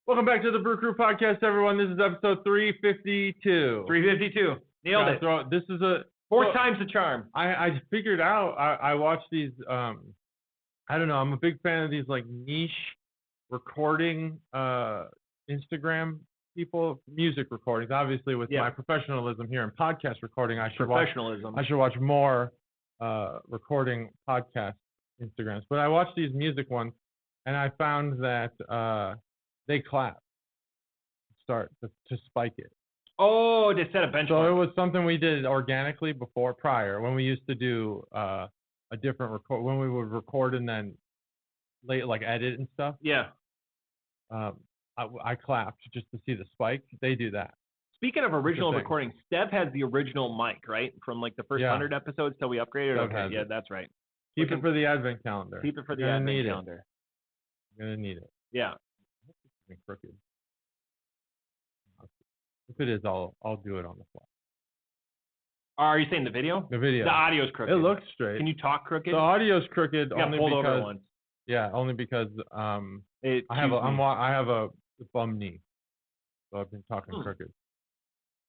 Welcome back to the Brew Crew podcast, everyone. This is episode 352. 352. Nailed it. This is a... Fourth time's the charm. I figured out, I watched these, I don't know, I'm a big fan of these like niche recording Instagram people, music recordings. Obviously with my professionalism here in podcast recording, I should watch more recording podcast Instagrams. But I watched these music ones and I found that they clap to spike it. Oh, to set a benchmark. So it was something we did organically prior, when we used to do a different record, when we would record and then like edit and stuff. Yeah. I clapped just to see the spike. They do that. Speaking of original recording, Steph has the original mic, right? From like the first 100 episodes till we upgraded. Okay, yeah, that's right. Keep it for the advent calendar. Keep it for the advent calendar. You're gonna need it. Yeah. It's crooked. If it is, I'll do it on the fly. Are you saying the video? The video. The audio's crooked. It looks straight. Can you talk crooked? The audio's crooked only because. Over once. Yeah, only because I have a bum knee, so I've been talking crooked.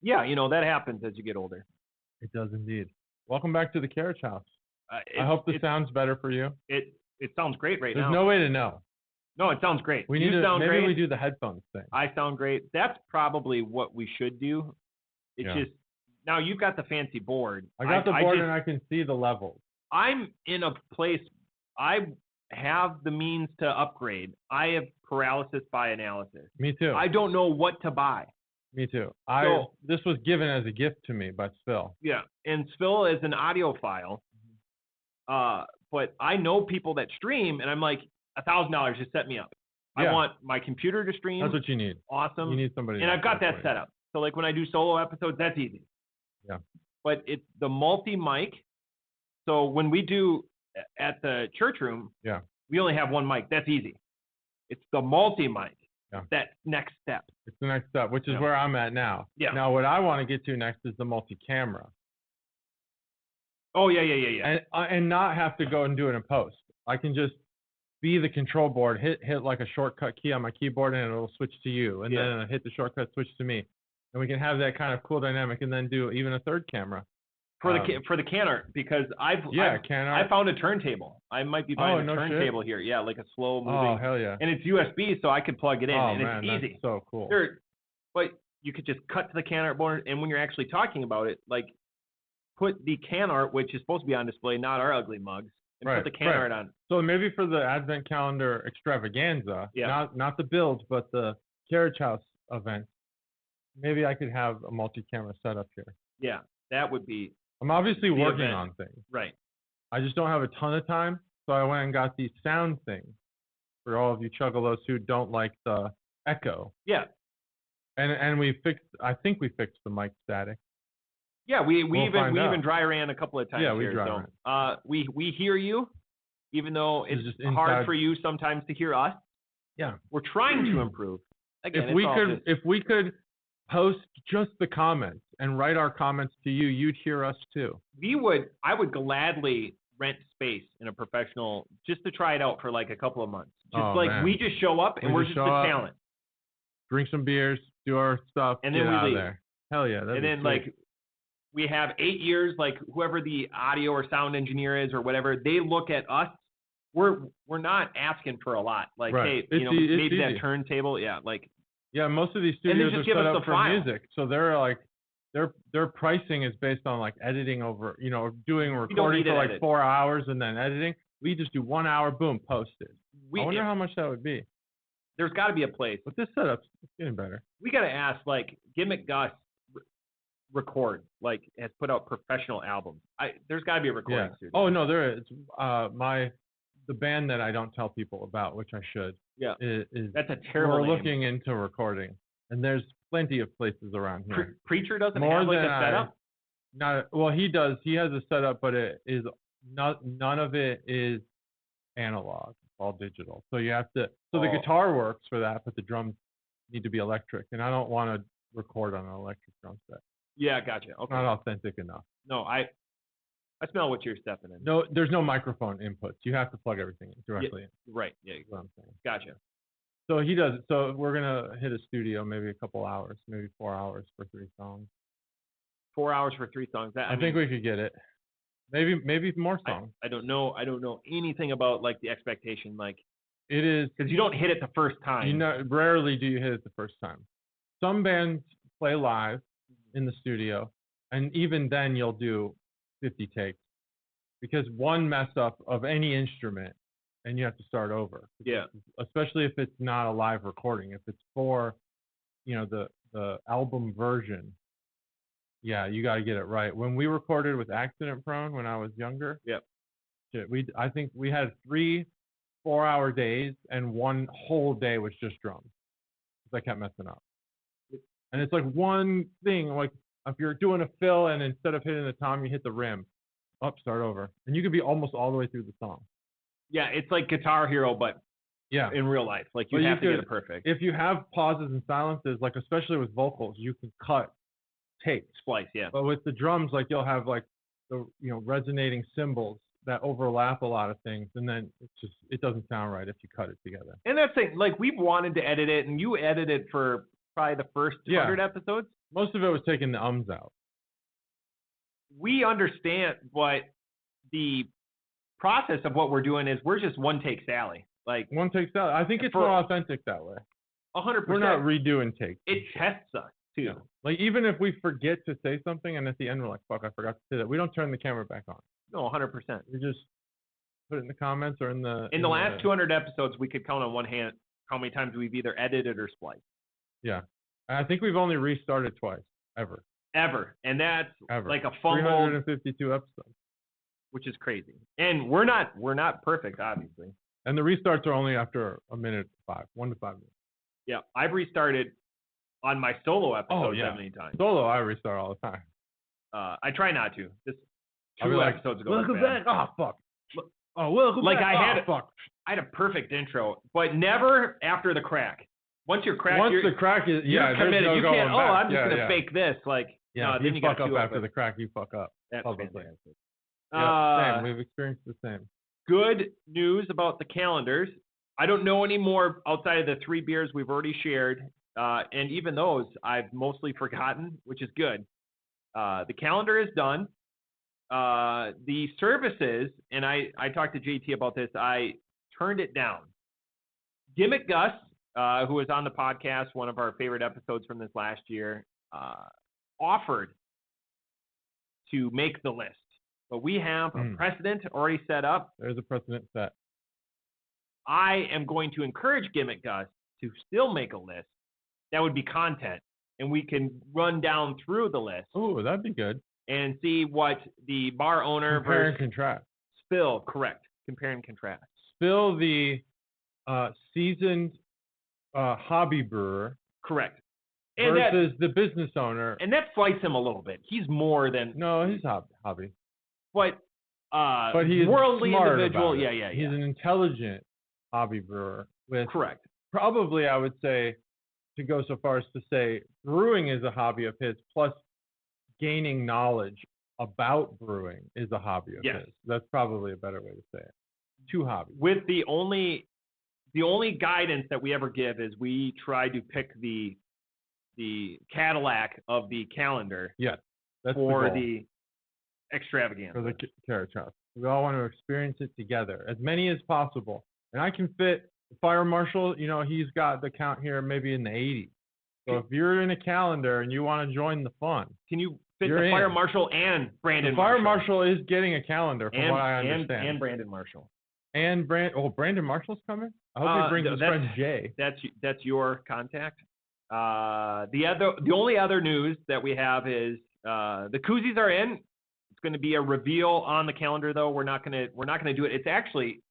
Yeah, you know that happens as you get older. It does indeed. Welcome back to the Carriage house. I hope this sounds better for you. It sounds great right now. There's no way to know. No, it sounds great. Maybe we do the headphones thing. I sound great. That's probably what we should do. It's just, now you've got the fancy board. I got the board and I can see the levels. I'm in a place, I have the means to upgrade. I have paralysis by analysis. Me too. I don't know what to buy. Me too. This was given as a gift to me by Spill. Yeah, and Spill is an audiophile. But I know people that stream, and I'm like, $1,000 just set me up. Yeah. I want my computer to stream. That's what you need. Awesome. You need somebody. And I've got that set up. So like when I do solo episodes, that's easy. Yeah. But it's the multi-mic. So when we do at the church room, we only have one mic. That's easy. It's the multi-mic. Yeah. That next step. It's the next step, which is where I'm at now. Yeah. Now what I want to get to next is the multi-camera. Oh yeah. And not have to go and do it in post. I can just be the control board, hit like a shortcut key on my keyboard, and it'll switch to you. And then hit the shortcut, switch to me. And we can have that kind of cool dynamic, and then do even a third camera. For the can art, because I found a turntable. I might be buying a turntable here. Yeah, like a slow moving. Oh, hell yeah. And it's USB, so I could plug it in, and man, it's easy. That's so cool. But you could just cut to the can art board, and when you're actually talking about it, like put the can art, which is supposed to be on display, not our ugly mugs, and put the can art on. So maybe for the Advent Calendar extravaganza, not the build, but the Carriage House event, maybe I could have a multi-camera setup here. Yeah, that would be. I'm obviously working on things. Right. I just don't have a ton of time, so I went and got these sound things for all of you chuggalos who don't like the echo. Yeah. And I think we fixed the mic static. Yeah, we even dry ran a couple of times. Yeah, we dry ran. We hear you, even though it's hard for you sometimes to hear us. Yeah. We're trying to improve. Again, if we could post just the comments and write our comments to you, you'd hear us too. I would gladly rent space in a professional just to try it out for like a couple of months. We just show up and we're just the talent. Drink some beers, do our stuff, and then we leave. There. Hell yeah. And then like we have 8 years, like whoever the audio or sound engineer is or whatever, they look at us. We're not asking for a lot. Like, hey, maybe that turntable. Yeah, like. Yeah, most of these studios are set up for music, so they're like, their pricing is based on like editing over, doing a recording for like 4 hours and then editing. We just do 1 hour, boom, post it. I wonder how much that would be. There's got to be a place. But this setup's getting better. We got to ask, like, Gimmick Gus record, like, has put out professional albums. There's got to be a recording studio. Oh no, there is. The band that I don't tell people about, which I should. Yeah. Is that's a terrible We're name. looking into recording, and there's plenty of places around here. Preacher doesn't have like a setup? Well, he does. He has a setup, but it is none of it is analog. It's all digital. So you have to. So the guitar works for that, but the drums need to be electric, and I don't want to record on an electric drum set. Yeah, gotcha. Okay. Not authentic enough. No, I smell what you're stepping in. No, there's no microphone inputs. You have to plug everything directly in. Right. Yeah. That's what I'm saying. Gotcha. So he does it. So we're gonna hit a studio maybe a couple hours, maybe 4 hours for 3 songs. 4 hours for 3 songs. I think we could get it. Maybe more songs. I don't know. I don't know anything about like the expectation. Like it is because you don't hit it the first time. You know, rarely do you hit it the first time. Some bands play live in the studio, and even then you'll do 50 takes because one mess up of any instrument, and you have to start over. Yeah. Especially if it's not a live recording. If it's for, the album version. Yeah, you got to get it right. When we recorded with Accident Prone when I was younger, yep. I think we had 3 4-hour days, and one whole day was just drums. Because I kept messing up. And it's like one thing, like if you're doing a fill and instead of hitting the tom, you hit the rim. Start over. And you could be almost all the way through the song. Yeah, it's like Guitar Hero, but in real life. Like you have to get it perfect. If you have pauses and silences, like especially with vocals, you can cut tape. Splice, yeah. But with the drums, like you'll have like the resonating cymbals that overlap a lot of things, and then it doesn't sound right if you cut it together. And that's the thing, like we've wanted to edit it, and you edited for probably the first 100 episodes. Most of it was taking the ums out. We understand, but the process of what we're doing is we're just one take Sally. Like one take Sally. I think it's more authentic that way. 100%. We're not redoing takes. It tests us too. Yeah. Like even if we forget to say something, and at the end we're like, "Fuck, I forgot to say that." We don't turn the camera back on. No, 100%. We just put it in the comments or in the. In the last 200 episodes, we could count on one hand how many times we've either edited or spliced. Yeah, I think we've only restarted twice ever. And that's like a fumble. 352 episodes, which is crazy. And we're not perfect, obviously. And the restarts are only after 1 to 5 minutes. Yeah, I've restarted on my solo episodes that many times. Solo, I restart all the time. I try not to. Just 2 episodes ago. Welcome back. Oh fuck. Oh, welcome back. I had a perfect intro, but never after the crack. Once you're cracked, the crack is you're committed. No you can't. Back. I'm just gonna fake this. Like no, then you fuck up after the crack. You fuck up. That's publicly. fantastic. Same. We've experienced the same. Good news about the calendars. I don't know any more outside of the 3 beers we've already shared, and even those I've mostly forgotten, which is good. The calendar is done. The services, and I talked to JT about this, I turned it down. Gimmick Gus, who was on the podcast, one of our favorite episodes from this last year, offered to make the list. But we have a precedent already set up. There's a precedent set. I am going to encourage Gimmick Gus to still make a list. That would be content. And we can run down through the list. Oh, that'd be good. And see what the bar owner Compare and contrast. Spill, correct. Compare and contrast. Spill the seasoned hobby brewer. Correct. And versus the business owner. And that fights him a little bit. He's more than... No, he's hobby. But he's worldly smart individual. About it. He's an intelligent hobby brewer. Correct. Probably, I would say, to go so far as to say brewing is a hobby of his, plus gaining knowledge about brewing is a hobby of his. That's probably a better way to say it. 2 hobbies. With the only guidance that we ever give is we try to pick the Cadillac of the calendar. Yes, that's for the extravaganza. For the Carriage House. We all want to experience it together, as many as possible. And I can fit the fire marshal, he's got the count here maybe in the 80s. So if you're in a calendar and you want to join the fun, can you fit the fire marshal and Brandon Marshall? The fire marshal is getting a calendar from what I understand. And Brandon Marshall. And Brandon Marshall's coming? I hope he brings his friend Jay. That's your contact. The only other news that we have is the koozies are in. It's going to be a reveal on the calendar, though. We're not going to do it. It's actually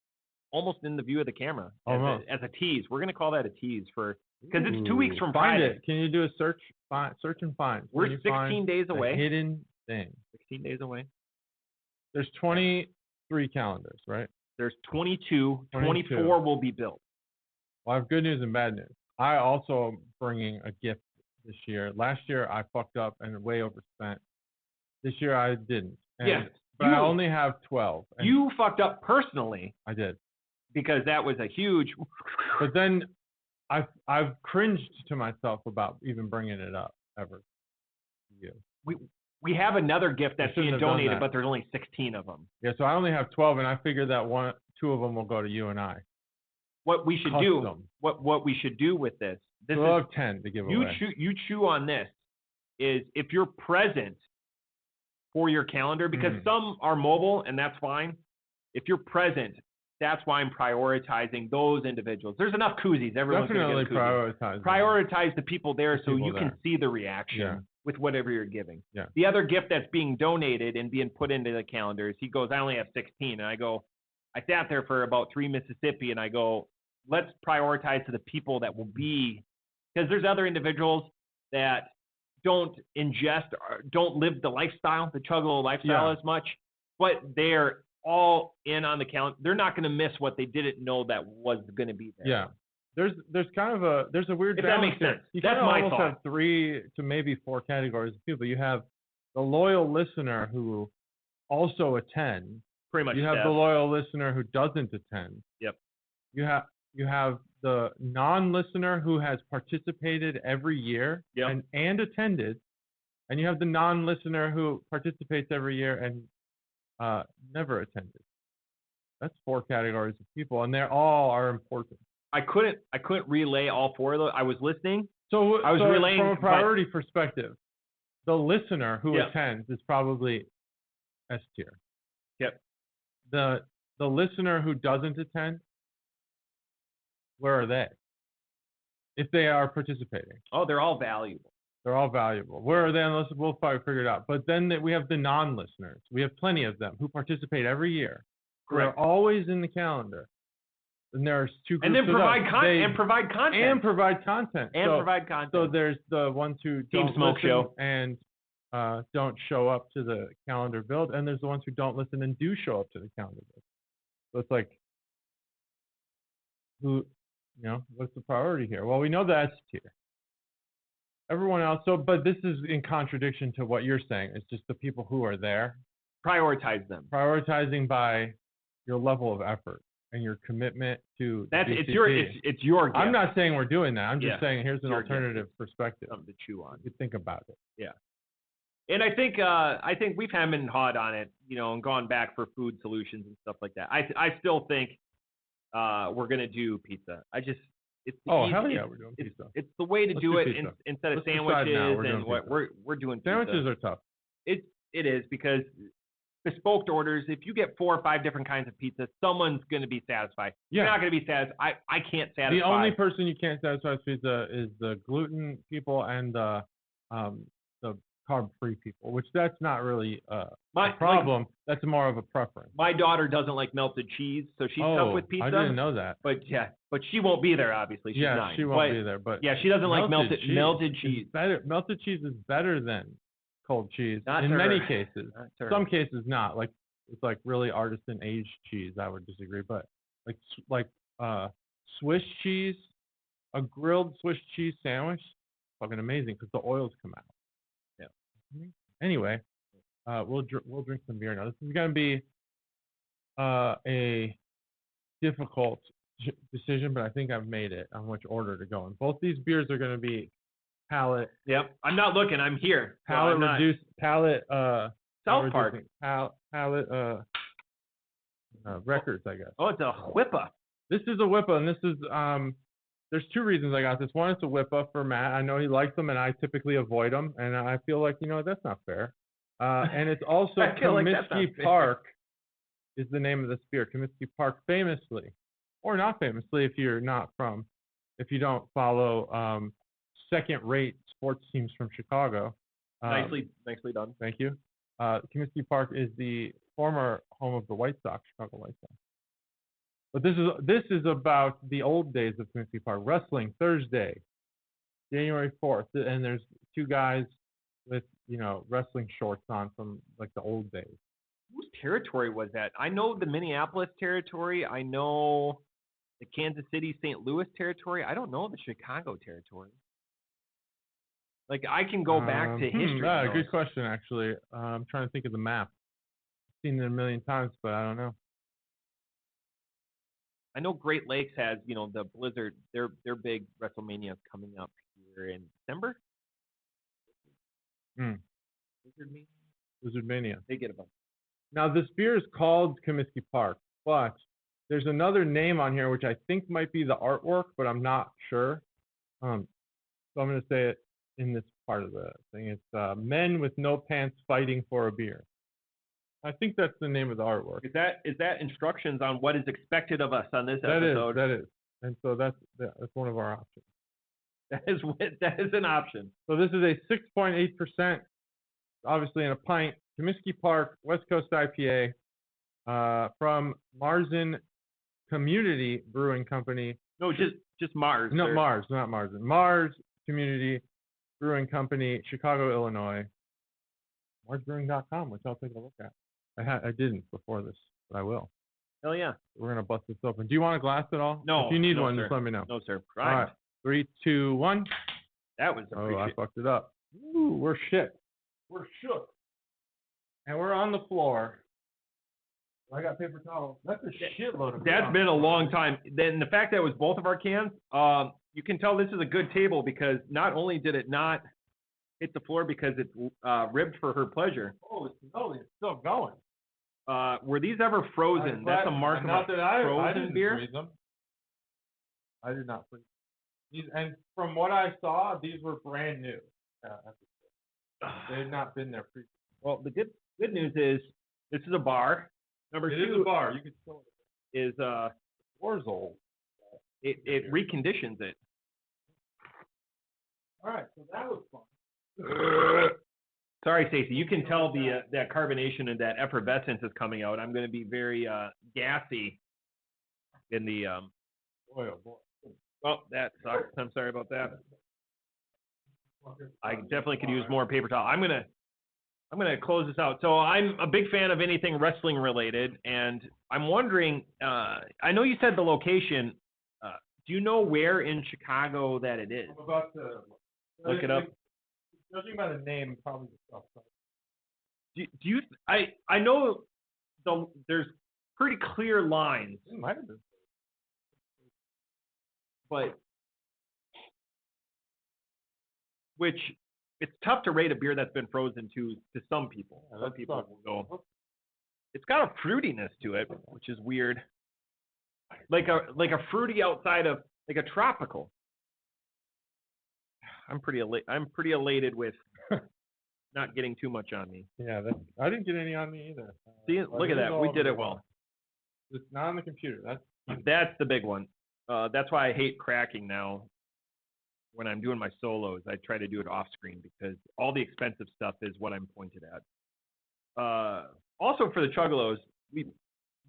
almost in the view of the camera as a tease. We're going to call that a tease because it's 2 weeks from Friday. Find it. Can you do a search and find? We're 16 days away. Hidden thing. 16 days away. There's 23 calendars, right? There's 22. 24 will be built. Well, I have good news and bad news. I also am bringing a gift this year. Last year I fucked up and way overspent. This year I didn't. But I only have 12. You fucked up personally. I did. Because that was a huge... But then I've cringed to myself about even bringing it up ever. Yeah. We have another gift that's being donated, but there's only 16 of them. Yeah, so I only have 12, and I figured that 2 of them will go to you and I. What we should do, what we should do with this. We'll have 10 to give away. You chew on this. Is if you're present for your calendar, because some are mobile and that's fine. If you're present, that's why I'm prioritizing those individuals. There's enough koozies. Everyone's going to get a koozie. Prioritize the people there so you can see the reaction with whatever you're giving. Yeah. The other gift that's being donated and being put into the calendars, he goes, I only have 16. And I go, I sat there for about 3 Mississippi and I go, let's prioritize to the people that will be, because there's other individuals that don't ingest or don't live the lifestyle, the chuggle lifestyle as much, but they're all in on the calendar. They're not going to miss what they didn't know that was going to be there. Yeah. There's kind of a weird if that makes sense. That's my thought. Have 3 to maybe 4 categories of people. You have the loyal listener who also attends. Pretty much. You have the loyal listener who doesn't attend. Yep. You have the non-listener who has participated every year and attended, and you have the non-listener who participates every year and never attended. That's 4 categories of people, and they all are important. I couldn't relay all 4 of those. I was listening. So I was relaying from a priority perspective. The listener who attends is probably S tier. Yep. The listener who doesn't attend, where are they? If they are participating. Oh, they're all valuable. They're all valuable. Where are they? We'll probably figure it out. But then we have the non-listeners. We have plenty of them who participate every year. Correct. They're always in the calendar. And there's 2 groups. And then provide content. So there's the ones who don't listen and don't show up to the calendar build, and there's the ones who don't listen and do show up to the calendar build. So it's like, what's the priority here? Well, we know that's tier. Everyone else. But this is in contradiction to what you're saying. It's just the people who are there. Prioritize them. Prioritizing by your level of effort and your commitment to it's your gift. I'm not saying we're doing that. I'm just saying here's an alternative perspective. Something to chew on. You think about it. Yeah. And I think we've hemmed and hawed on it, and gone back for food solutions and stuff like that. I still think we're gonna do pizza. Hell yeah, we're doing pizza. It's the way to do it instead of sandwiches and what we're doing. Pizza. Sandwiches are tough. It is because bespoke orders. If you get 4 or 5 different kinds of pizza, someone's gonna be satisfied. Yeah. You're not gonna be satisfied. I can't satisfy. The only person you can't satisfy with pizza is the gluten people and the carb-free people, which that's not really a problem. That's more of a preference. My daughter doesn't like melted cheese, so she's tough with pizza. I didn't know that. But she won't be there, obviously. She's 9. She won't be there. But she doesn't like melted cheese. Melted cheese is better than cold cheese in many cases. Some cases not. Like it's like really artisan aged cheese. I would disagree, but like Swiss cheese, a grilled Swiss cheese sandwich, fucking amazing because the oils come out. Anyway, we'll drink some beer now. This is going to be a difficult decision, but I think I've made it on which order to go in. Both these beers are going to be palate. Yep. I'm not looking. I'm here. Palate reduced. Palate. South Park. Palate. Records, I guess. Oh, it's a whippa. This is a whippa, and this is there's 2 reasons I got this. One, it's a whippa for Matt. I know he likes them, and I typically avoid them, and I feel like that's not fair. And it's also Comiski Park is the name of this beer. Comiski Park, famously, or not famously, if you don't follow second-rate sports teams from Chicago. Nicely done. Thank you. Comiski Park is the former home of the White Sox, Chicago White Sox. But this is about the old days of Comiski Park. Wrestling Thursday, January 4th, and there's 2 guys with wrestling shorts on from like the old days. Whose territory was that? I know the Minneapolis territory. I know the Kansas City, St. Louis territory. I don't know the Chicago territory. Like I can go back to history. Good question, actually. I'm trying to think of the map. I've seen it a million times, but I don't know. I know Great Lakes has, the Blizzard. Their big WrestleMania is coming up here in December. Blizzard Mania. They get a bunch. Now this beer is called Comiski Park, but there's another name on here which I think might be the artwork, but I'm not sure. So I'm going to say it in this part of the thing. It's Men with No Pants Fighting for a Beer. I think that's the name of the artwork. Is that instructions on what is expected of us on this episode? That is. And so that's one of our options. That is an option. So this is a 6.8%, obviously in a pint, Comiski Park West Coast IPA from Marz Community Brewing Company. No, just Marz. No, Marz, not Marz. Marz Community Brewing Company, Chicago, Illinois. MarzBrewing.com, which I'll take a look at. I didn't before this, but I will. Hell yeah. We're gonna bust this open. Do you want a glass at all? No. If you need no, one, sir. just let me know. No, sir. All right. 3, 2, 1. That was I fucked it up. Ooh, we're shit. We're shook. And we're on the floor. I got paper towels. That's a shitload of That's been a long time. Then the fact that it was both of our cans, you can tell this is a good table because not only did it not hit the floor because it's ribbed for her pleasure. Oh, it's still going. Were these ever frozen? That's a mark of a frozen beer. Freeze them. I did not freeze these. And from what I saw, these were brand new. They had not been there pre. Well, the good news is this is a bar. Number 2 is a bar. You can still is floor's old. It reconditions it. All right, so that was fun. Sorry, Stacey. You can tell that carbonation and that effervescence is coming out. I'm going to be very gassy in the. Boy, oh boy. Oh, that sucks. I'm sorry about that. I definitely could use more paper towel. I'm gonna close this out. So I'm a big fan of anything wrestling related, and I'm wondering. I know you said the location. Do you know where in Chicago that it is? I'm about to look it up. Judging by the name, probably the South Side. Do you? I know there's pretty clear lines. It might have been. But which it's tough to rate a beer that's been frozen to some people. Yeah, some people will go. It's got a fruitiness to it, which is weird. Like a fruity outside of like a tropical. I'm pretty elated with not getting too much on me. Yeah, I didn't get any on me either. See, look at that. We did it well. It's not on the computer. That's the big one. That's why I hate cracking now. When I'm doing my solos, I try to do it off screen because all the expensive stuff is what I'm pointed at. Also for the Chuggalos,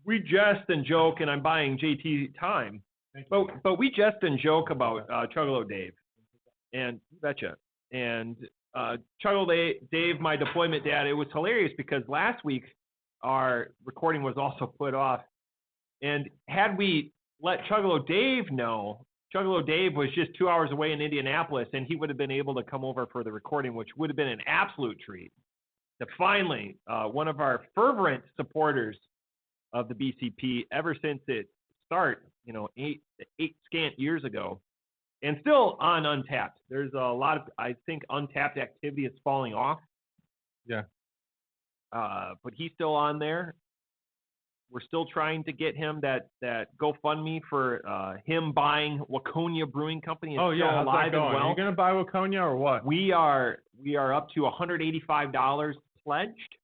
we jest and joke, and I'm buying JT time. But we jest and joke about Chuggalo Dave, and you betcha. And Chuggalo Dave, my deployment dad, it was hilarious because last week our recording was also put off, and had we let Chuggalo Dave know, Chuggalo Dave was just 2 hours away in Indianapolis, and he would have been able to come over for the recording, which would have been an absolute treat. To finally, one of our fervent supporters of the BCP ever since its start, 8 scant years ago, and still on Untapped. There's a lot of, I think, Untapped activity is falling off. Yeah. But he's still on there. We're still trying to get him that GoFundMe for him buying Waconia Brewing Company. Oh yeah, how's alive that going? And well. Are you gonna buy Waconia or what? We are up to $185 pledged.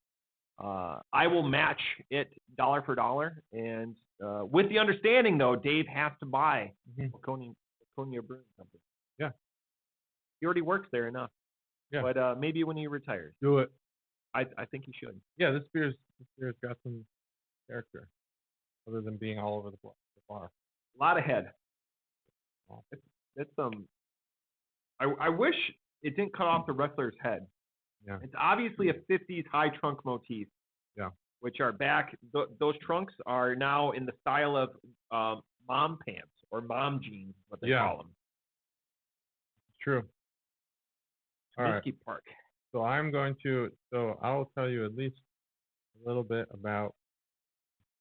I will match it dollar for dollar, and with the understanding though, Dave has to buy Waconia Brewing Company. Yeah. He already works there enough. Yeah. But maybe when he retires. Do it. I think he should. Yeah, this beer's got some character, other than being all over the bar. A lot of head. Oh. It's I wish it didn't cut off the wrestler's head. Yeah. It's obviously a 50s high trunk motif. Yeah. Which are back. Those trunks are now in the style of mom pants or mom jeans, what they call them. True. All right. Park. So I'll tell you at least a little bit about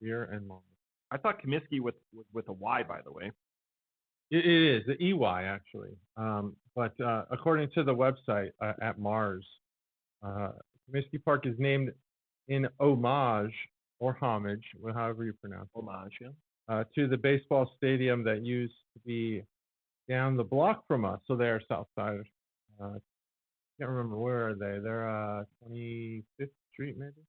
beer and Marz. I thought Comiski with a Y, by the way. It is the EY actually, but according to the website at Marz, Comiski Park is named in homage or homage, however you pronounce it. Homage, yeah. To the baseball stadium that used to be down the block from us. So they're Southsiders. Can't remember where are they. They're 25th Street maybe,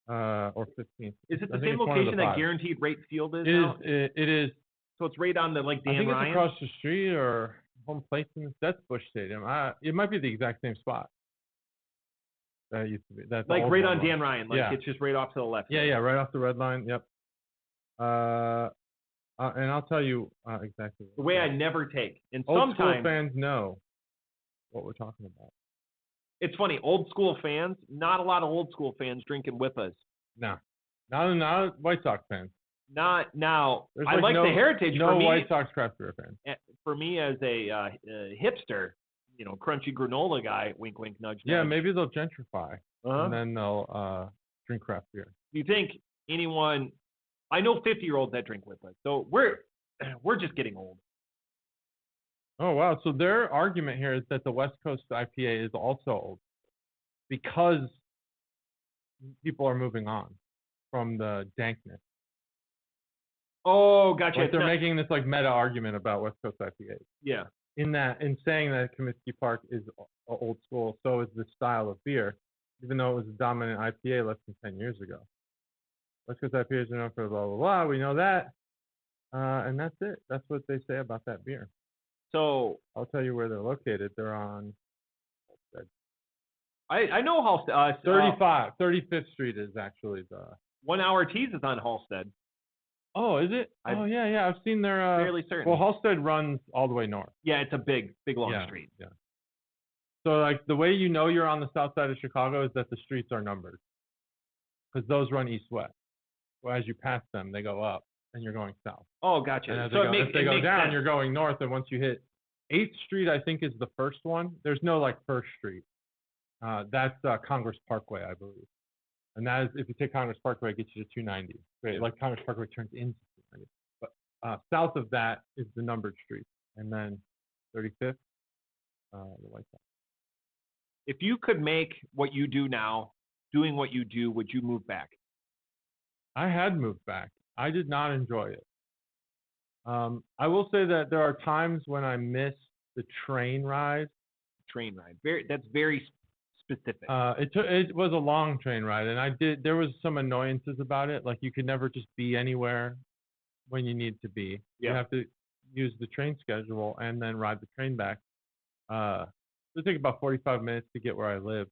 or 15th. Is it the same location that Guaranteed Rate Field is? It is. So it's right on the Dan I think Ryan? it's across the street or home plate. That's Busch Stadium. It might be the exact same spot. That used to be. That's like right on Dan Ryan. Like it's just right off to the left. Yeah, right off the red line. Yep. And I'll tell you exactly. The way I never take. And old sometimes school fans know what we're talking about. It's funny. Old school fans. Not a lot of old school fans drinking with us. No, not White Sox fans. Not now. I like the heritage. No for me, White Sox craft beer fan. For me, as a hipster, crunchy granola guy, wink, wink, nudge, nudge. Yeah, maybe they'll gentrify and then they'll drink craft beer. Do you think anyone? I know 50-year-olds that drink with us, so we're just getting old. Oh wow! So their argument here is that the West Coast IPA is also old because people are moving on from the dankness. Oh, gotcha. Like they're making this like meta argument about West Coast IPAs. Yeah. In saying that Comiski Park is old school, so is the style of beer, even though it was a dominant IPA less than 10 years ago. West Coast IPAs are known for blah, blah, blah. We know that. And that's it. That's what they say about that beer. So I'll tell you where they're located. They're on I know Halstead. 35th Street is actually the 1 Hour Teas is on Halstead. Oh, is it? Yeah. I've seen their. Fairly certain. Well, Halstead runs all the way north. Yeah, it's a big long street. Yeah. So, like, the way you know you're on the south side of Chicago is that the streets are numbered, because those run east-west. Well, as you pass them, they go up, and you're going south. Oh, gotcha. And so if they go down, sense. you're going north, and once you hit 8th Street, I think is the first one. There's no like First Street. That's Congress Parkway, I believe. And that is, if you take Congress Parkway, it gets you to 290. Right? Like Congress Parkway turns into 290. But south of that is the numbered streets. And then 35th, the White Sox. If you could make what you do now, doing what you do, would you move back? I had moved back. I did not enjoy it. I will say that there are times when I miss the train ride. That's very specific. It was a long train ride, and there was some annoyances about it. Like you could never just be anywhere when you need to be. Yeah. You have to use the train schedule and then ride the train back. It took about 45 minutes to get where I lived.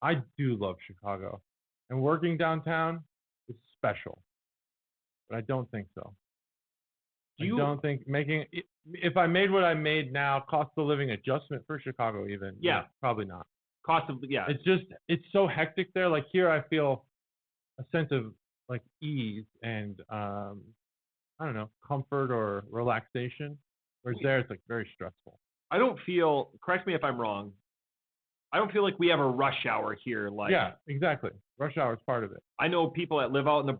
I do love Chicago, and working downtown is special, but I don't think so. I don't think if I made what I made now, cost of living adjustment for Chicago even. Yeah. Probably not. It's so hectic there. Like here, I feel a sense of like ease and I don't know, comfort or relaxation. Whereas there, it's like very stressful. I don't feel. Correct me if I'm wrong. I don't feel like we have a rush hour here. Yeah, exactly. Rush hour is part of it. I know people that live out in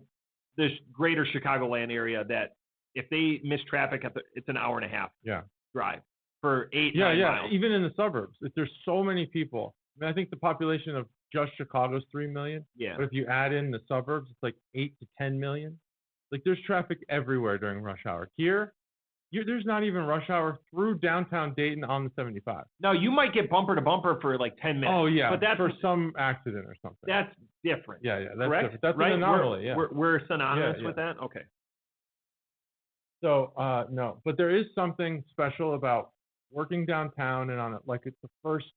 the greater Chicagoland area that if they miss traffic, it's an hour and a half drive for 8 9 miles. Even in the suburbs, there's so many people. I mean, I think the population of just Chicago is 3 million. Yeah. But if you add in the suburbs, it's like 8 to 10 million. Like there's traffic everywhere during rush hour. Here, there's not even rush hour through downtown Dayton on the 75. Now you might get bumper to bumper for like 10 minutes. Oh yeah, but that's for some accident or something. That's different. Yeah, that's correct. Different. That's right? an anomaly. We're synonymous with that. Okay. So no, but there is something special about working downtown and it's the first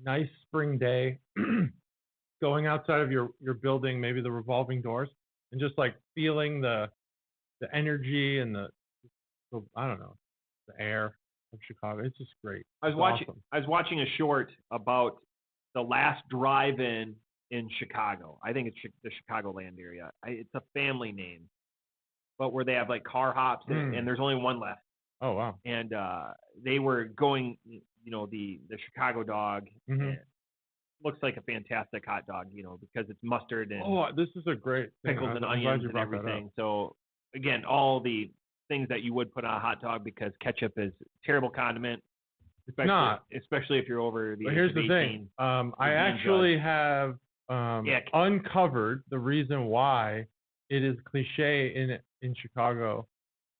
nice spring day, going outside of your building, maybe the revolving doors, and just like feeling the energy and the I don't know, the air of Chicago. It's just great. I was watching a short about the last drive-in in Chicago. I think it's the Chicagoland area. It's a family name, but where they have like car hops and there's only one left. Oh wow! And they were going, the Chicago dog. Mm-hmm. looks like a fantastic hot dog, because it's mustard and this is a great thing. pickles and onions and everything. So again, all the things that you would put on a hot dog, because ketchup is a terrible condiment. Especially if you're over the age here's of the 18. Thing. I actually have uncovered the reason why it is cliche in Chicago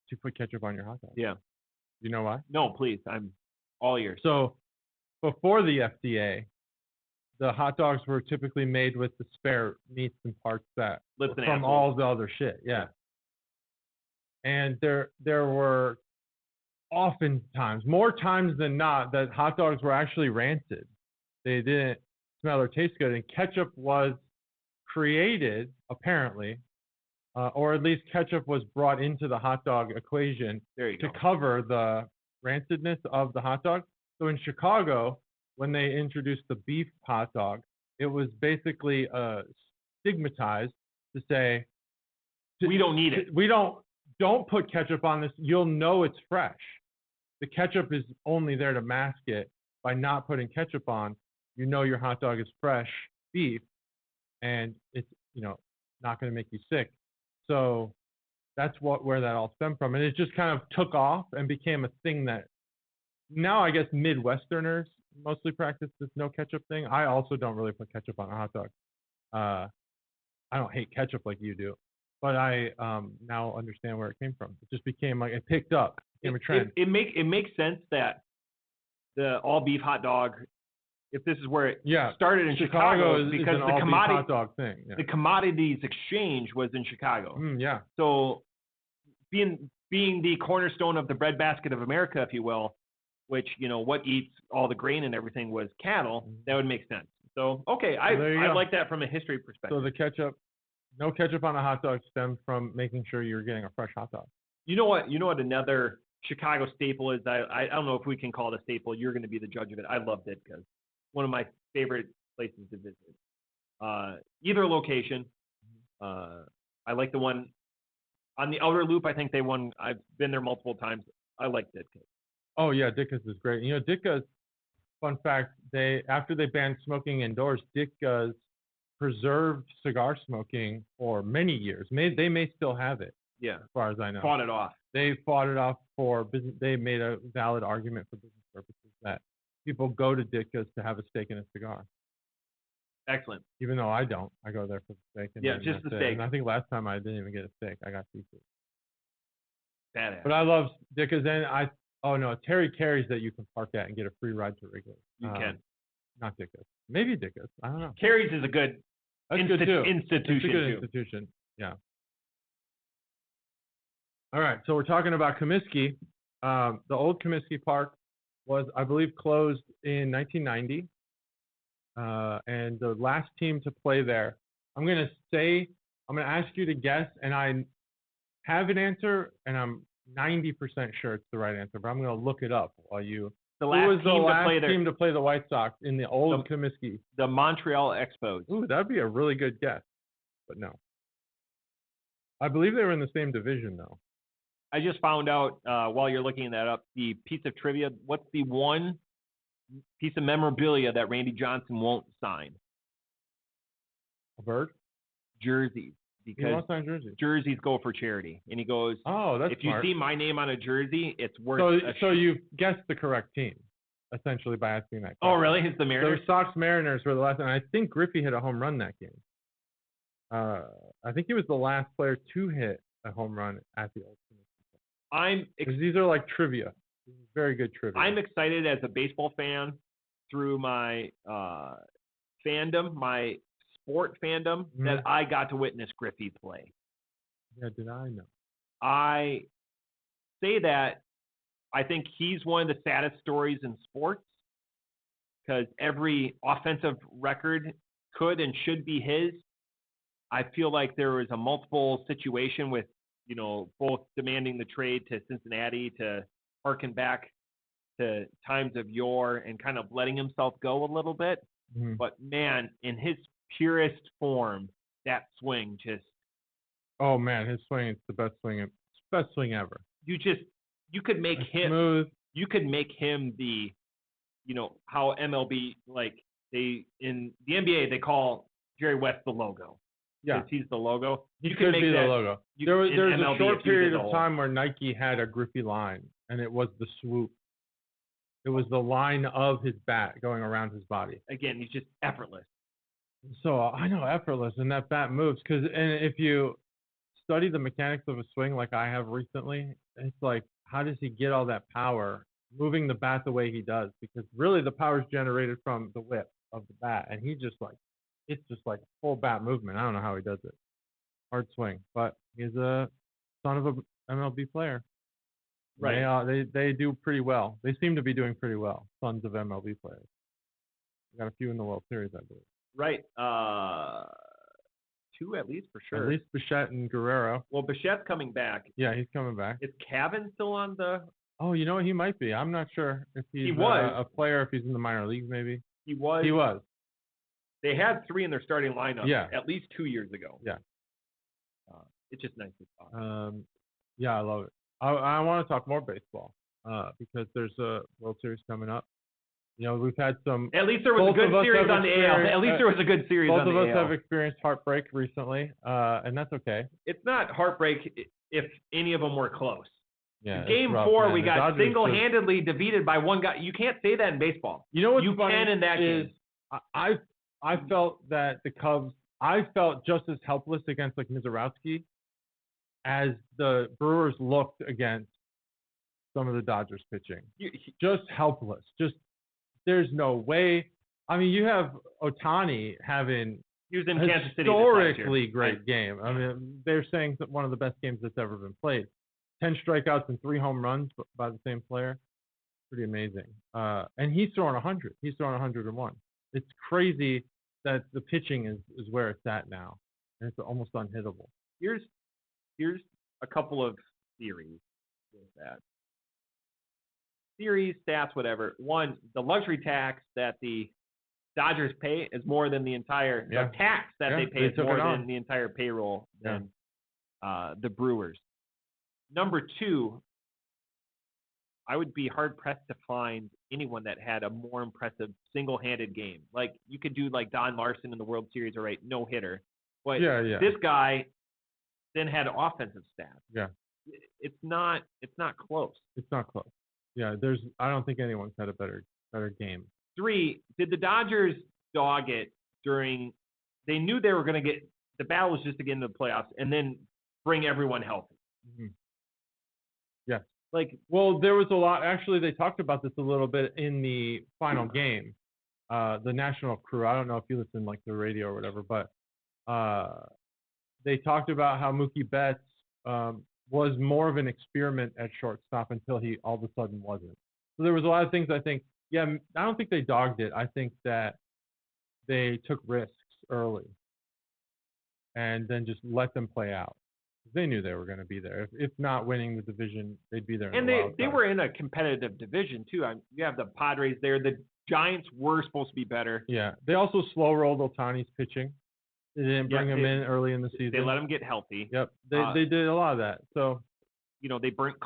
to put ketchup on your hot dog. Yeah. You know why? No, please. I'm all ears. So before the FDA, the hot dogs were typically made with the spare meats and parts that from all the other shit. Yeah. And there were oftentimes, more times than not, that hot dogs were actually rancid. They didn't smell or taste good. And ketchup was created, apparently, or at least ketchup was brought into the hot dog equation to cover the rancidness of the hot dog. So in Chicago, when they introduced the beef hot dog, it was basically stigmatized to say, we don't need it. We don't put ketchup on this. You'll know it's fresh. The ketchup is only there to mask it. By not putting ketchup on, you know your hot dog is fresh beef, and it's not going to make you sick. So that's where that all stemmed from, and it just kind of took off and became a thing that now I guess Midwesterners mostly practice this no ketchup thing. I also don't really put ketchup on a hot dog. I don't hate ketchup like you do, but I now understand where it came from. It just became it picked up, became a trend. It makes sense that the all beef hot dog, if this is where it started in Chicago, because the commodity hot dog thing. Yeah. The commodities exchange was in Chicago. Yeah. So being the cornerstone of the breadbasket of America, if you will, which what eats all the grain and everything was cattle, that would make sense. So I like that from a history perspective. So no ketchup on a hot dog stemmed from making sure you're getting a fresh hot dog. You know what another Chicago staple is? I don't know if we can call it a staple. You're going to be the judge of it. I loved it because one of my favorite places to visit. Either location. I like the one on the outer loop. I think they won. I've been there multiple times. I like Ditka's. Oh yeah, Ditka's is great. Ditka's, fun fact, after they banned smoking indoors, Ditka's preserved cigar smoking for many years. They may still have it. Yeah. As far as I know. Fought it off. They fought it off for business. They made a valid argument for business purposes that people go to Ditka's to have a steak and a cigar. Excellent. Even though I don't. I go there for the steak. And just the steak. And I think last time I didn't even get a steak. I got seafood. Badass. But I love Ditka's, and Terry Carries that you can park at and get a free ride to Wrigley. You can. Not Ditka's. Maybe Ditka's. I don't know. Carriage is a good institution. It's a good institution. Yeah. All right. So we're talking about Comiski. The old Comiski Park was, I believe, closed in 1990. And the last team to play there, I'm going to ask you to guess, and I have an answer, and I'm 90% sure it's the right answer, but I'm going to look it up while you. Who was the last team to play the White Sox in the old Comiski? The Montreal Expos. Ooh, that'd be a really good guess, but no. I believe they were in the same division, though. I just found out while you're looking that up, the piece of trivia, what's the one piece of memorabilia that Randy Johnson won't sign? A bird? Jerseys. Because he won't sign jerseys. Jerseys go for charity. And he goes, that's if smart. You see my name on a jersey, it's worth So you've guessed the correct team, essentially, by asking that question. Oh, really? It's the Mariners? The Sox Mariners were the last one. I think Griffey hit a home run that game. I think he was the last player to hit a home run at the old team. These are like trivia. This is very good trivia. I'm excited as a baseball fan through my fandom, my sport fandom, that I got to witness Griffey play. Yeah, did I know? I say that I think he's one of the saddest stories in sports because every offensive record could and should be his. I feel like there was a multiple situation with, both demanding the trade to Cincinnati to harken back to times of yore and kind of letting himself go a little bit. Mm-hmm. But man, in his purest form, that swing just. Oh man, his swing is the best swing ever. You could make him smooth. You could make him the, how MLB in the NBA they call Jerry West the logo. Yeah, because he's the logo. He could be the logo. There was a short period of time where Nike had a Griffey line, and it was the swoop. It was the line of his bat going around his body. Again, he's just effortless. So I know effortless, and that bat moves. And if you study the mechanics of a swing like I have recently, it's like, how does he get all that power moving the bat the way he does? Because really the power is generated from the whip of the bat, and it's just like a full bat movement. I don't know how he does it. Hard swing, but he's a son of a MLB player. Right. They do pretty well. They seem to be doing pretty well. Sons of MLB players. We got a few in the World Series, I believe. Right. 2 at least for sure. At least Bichette and Guerrero. Well, Bichette's coming back. Yeah, he's coming back. Is Cavan still on the? Oh, you know what? He might be. I'm not sure if he's a player. If he's in the minor leagues, maybe. He was. He was. They had 3 in their starting lineup. Yeah. At least 2 years ago. Yeah. It's just nice to talk. Yeah, I love it. I want to talk more baseball because there's a World Series coming up. You know, we've had some. At least there was a good series on the AL. At least there was a good series on the AL. Both of us have experienced heartbreak recently, and that's okay. It's not heartbreak if any of them were close. Yeah. Game 4, we got single-handedly defeated by one guy. You can't say that in baseball. You know what's you funny can in that is game. I felt that the Cubs. I felt just as helpless against like Mizorowski as the Brewers looked against some of the Dodgers pitching. Just helpless. Just there's no way. I mean, you have Ohtani having he was in Kansas City historically great game. I mean, they're saying that one of the best games that's ever been played. 10 strikeouts and 3 home runs by the same player. Pretty amazing. And he's throwing 100. He's throwing 101. It's crazy that the pitching is where it's at now. And it's almost unhittable. Here's a couple of theories with that. Theories, stats, whatever. One, the luxury tax that the Dodgers pay is more than the entire the tax that they pay is more than the entire payroll than the Brewers. Number 2, I would be hard pressed to find anyone that had a more impressive single-handed game. Like you could do like Don Larson in the World Series, all right, no hitter. But this guy then had offensive stats. Yeah. It's not close. It's not close. Yeah, I don't think anyone's had a better game. 3, did the Dodgers dog it during they knew they were going to get the battle was just to get into the playoffs and then bring everyone healthy. Mm-hmm. Yes. Well, there was a lot. Actually, they talked about this a little bit in the final game. The national crew. I don't know if you listen like the radio or whatever, but they talked about how Mookie Betts was more of an experiment at shortstop until he all of a sudden wasn't. So there was a lot of things I think. Yeah, I don't think they dogged it. I think that they took risks early and then just let them play out. They knew they were going to be there. If not winning the division, they'd be there. And they were in a competitive division too. You have the Padres there. The Giants were supposed to be better. Yeah. They also slow rolled Ohtani's pitching. They didn't bring him in early in the season. They let him get healthy. Yep. They did a lot of that. So, they burnt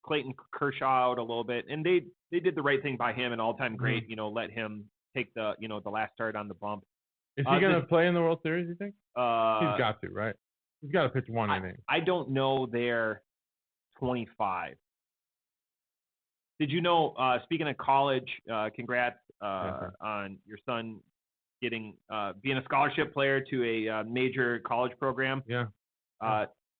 Clayton Kershaw out a little bit, and they did the right thing by him. An all-time great. Let him take the the last start on the bump. Is he going to play in the World Series? You think? He's got to, right? He's got to pitch one inning. I don't know. They're 25. Did you know? Speaking of college, congrats on your son getting being a scholarship player to a major college program. Yeah.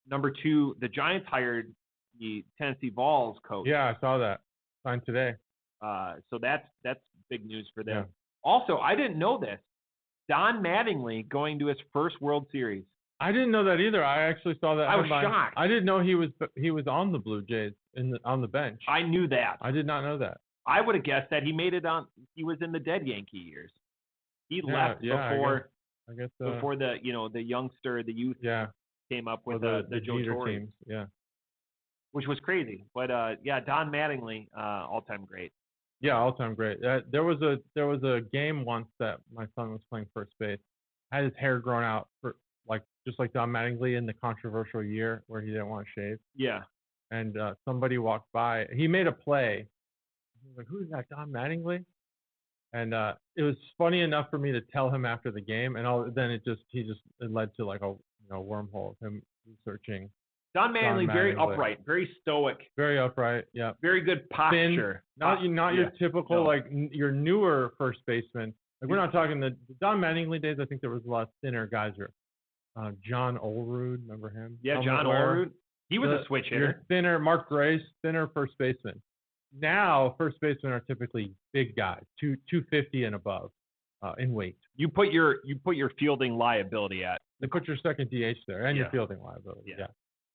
Number 2, the Giants hired the Tennessee Vols coach. Yeah, I saw that. Signed today. So that's big news for them. Yeah. Also, I didn't know this. Don Mattingly going to his first World Series. I didn't know that either. I actually saw that. I was shocked. I didn't know he was on the Blue Jays on the bench. I knew that. I did not know that. I would have guessed that he made it on. He was in the dead Yankee years. He left before. I guess before the the youngster, the youth came up with the Joe Torre teams. Yeah. Which was crazy, but Don Mattingly, all-time great. Yeah, all-time great. There was a game once that my son was playing first base. Had his hair grown out for just like Don Mattingly in the controversial year where he didn't want to shave. Yeah. And somebody walked by. He made a play. He was like, "Who's that? Don Mattingly?" And it was funny enough for me to tell him after the game, and then it led to like a wormhole of him researching. Don Mattingly, very upright, very stoic. Very upright, yeah. Very good posture. Thin, not your typical like your newer first baseman. Like we're not talking the Don Mattingly days. I think there was a lot thinner guys. John Olerud, remember him? Yeah, John Olerud. He was a switch hitter. Thinner, Mark Grace, thinner first baseman. Now first basemen are typically big guys, 250 and above in weight. You put your fielding liability at. They put your second DH there and your fielding liability. Yeah.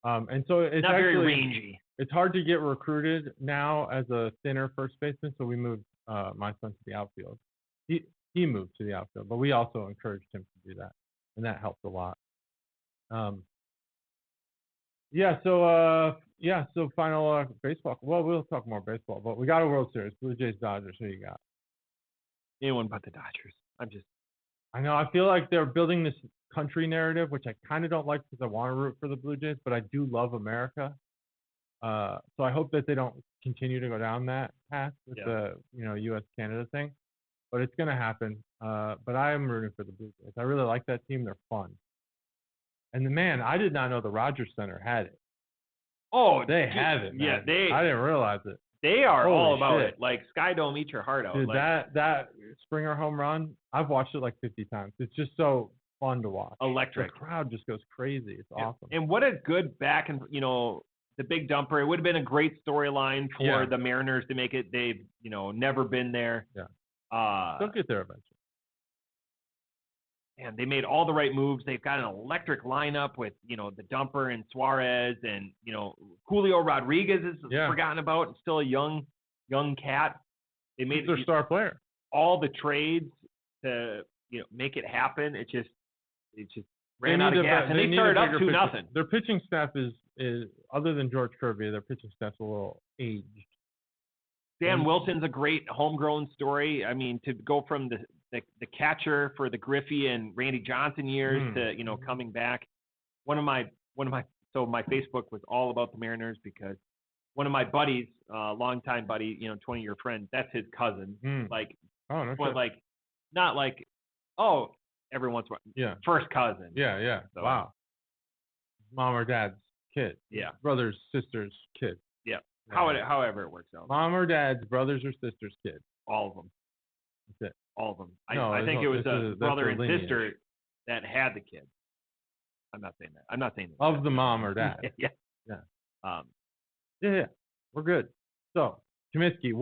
And so it's not actually very rangy. It's hard to get recruited now as a thinner first baseman, so we moved my son to the outfield. He moved to the outfield, but we also encouraged him to do that, and that helped a lot. So final baseball. Well, we'll talk more baseball, but we got a World Series. Blue Jays, Dodgers. Who you got? Anyone but the Dodgers. I know. I feel like they're building this country narrative, which I kind of don't like because I want to root for the Blue Jays, but I do love America. So I hope that they don't continue to go down that path with the U.S.-Canada thing. But it's going to happen. But I am rooting for the Blue Jays. I really like that team. They're fun. And I did not know the Rogers Center had it. Oh, they have it, man. I didn't realize it. They are all about it. Like Sky Dome, eat your heart out. Dude, that Springer home run, I've watched it like 50 times. It's just so fun to watch. Electric. The crowd just goes crazy. It's awesome. And what a good back and the big dumper. It would have been a great storyline for the Mariners to make it. They've never been there. Yeah. They'll get there eventually. And they made all the right moves. They've got an electric lineup with, the dumper and Suarez and, Julio Rodriguez is forgotten about and still a young cat. They made their star player. All the trades to, make it happen. It just ran out of gas. And they started up 2-0. Their pitching staff is other than George Kirby, their pitching staff's a little aged. Dan Wilson's a great homegrown story. I mean, to go from the catcher for the Griffey and Randy Johnson years to coming back. My Facebook was all about the Mariners because one of my buddies, longtime buddy, 20-year friend, that's his cousin. Not like every once in a while. First cousin. Yeah. So, wow. Mom or dad's kid. Yeah. Brothers, sisters, kid. Yeah. However it works out. Mom or dad's brothers or sisters' kid. All of them. That's it. All of them. I think it was a brother and sister that had the kid. I'm not saying that. Of the mom or dad. Yeah. Yeah. We're good. So, Comiski,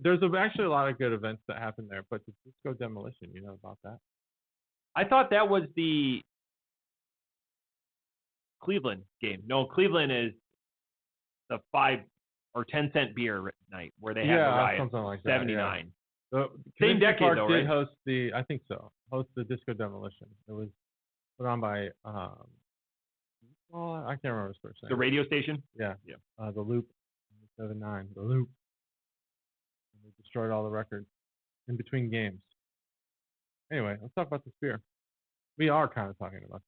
there's actually a lot of good events that happen there, but the Disco Demolition, you know about that? I thought that was the Cleveland game. No, Cleveland is the 5 or 10 cent beer night where they had the riot. Something like that. 79. The same decade, Park though, did right? host the Disco Demolition. It was put on by I can't remember his first name. The radio station? Yeah. The Loop, 79, the Loop. And they destroyed all the records in between games. Anyway, let's talk about this beer. We are kind of talking about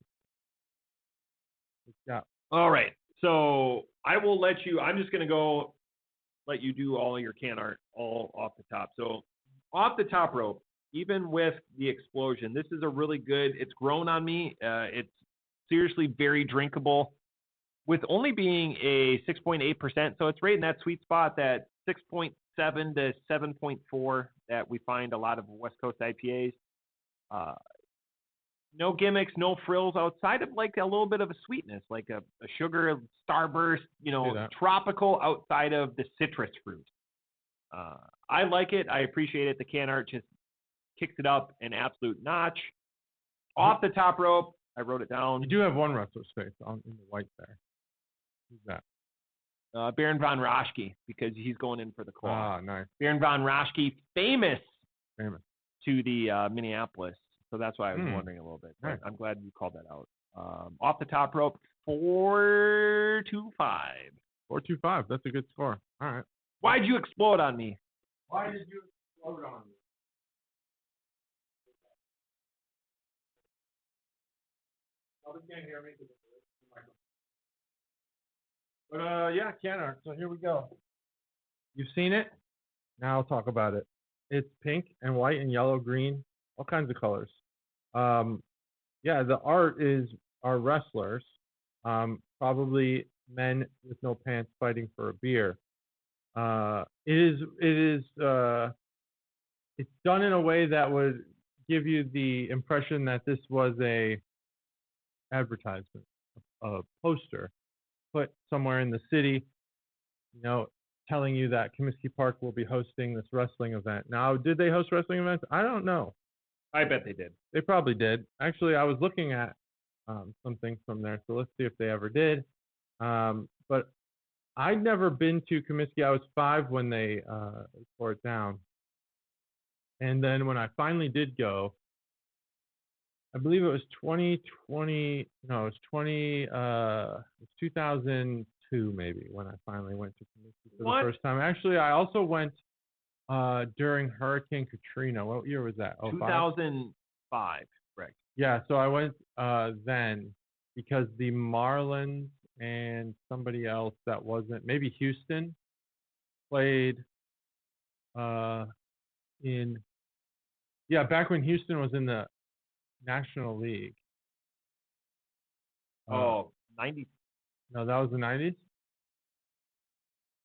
this. Yeah. All right. So I will let you. I'm just going to let you do all your can art all off the top. So off the top rope, even with the explosion, this is a really good. It's grown on me. It's seriously very drinkable, with only being a 6.8%. So it's right in that sweet spot, that 6.7 to 7.4 that we find a lot of West Coast IPAs. No gimmicks, no frills outside of like a little bit of a sweetness, like a sugar starburst, tropical outside of the citrus fruit. I like it. I appreciate it. The can art just kicks it up an absolute notch. Off the top rope, I wrote it down. You do have one retro space in the white there. Who's that? Baron von Raschke, because he's going in for the claw. Ah, nice. Baron von Raschke, famous to the Minneapolis. So that's why I was wondering a little bit. Right. I'm glad you called that out. Off the top rope, 4.25. 4.25. That's a good score. All right. Why'd you explode on me? Why did you explode on me? Probably can't hear me. But can art. So here we go. You've seen it. Now I'll talk about it. It's pink and white and yellow, green, all kinds of colors. Yeah, the art are wrestlers, probably men with no pants fighting for a beer. It's done in a way that would give you the impression that this was a advertisement, a poster put somewhere in the city, telling you that Comiski Park will be hosting this wrestling event. Now, did they host wrestling events? I don't know. I bet they did. They probably did. Actually, I was looking at some things from there, so let's see if they ever did. But I'd never been to Comiski. I was 5 when they tore it down. And then when I finally did go, I believe it was 2020, no, it was 2002 maybe when I finally went to Comiski for the first time. Actually, I also went during Hurricane Katrina. What year was that? 2005, correct. Yeah, so I went then because the Marlins and somebody else that wasn't, maybe Houston, played back when Houston was in the National League. 90s? No, that was the 90s?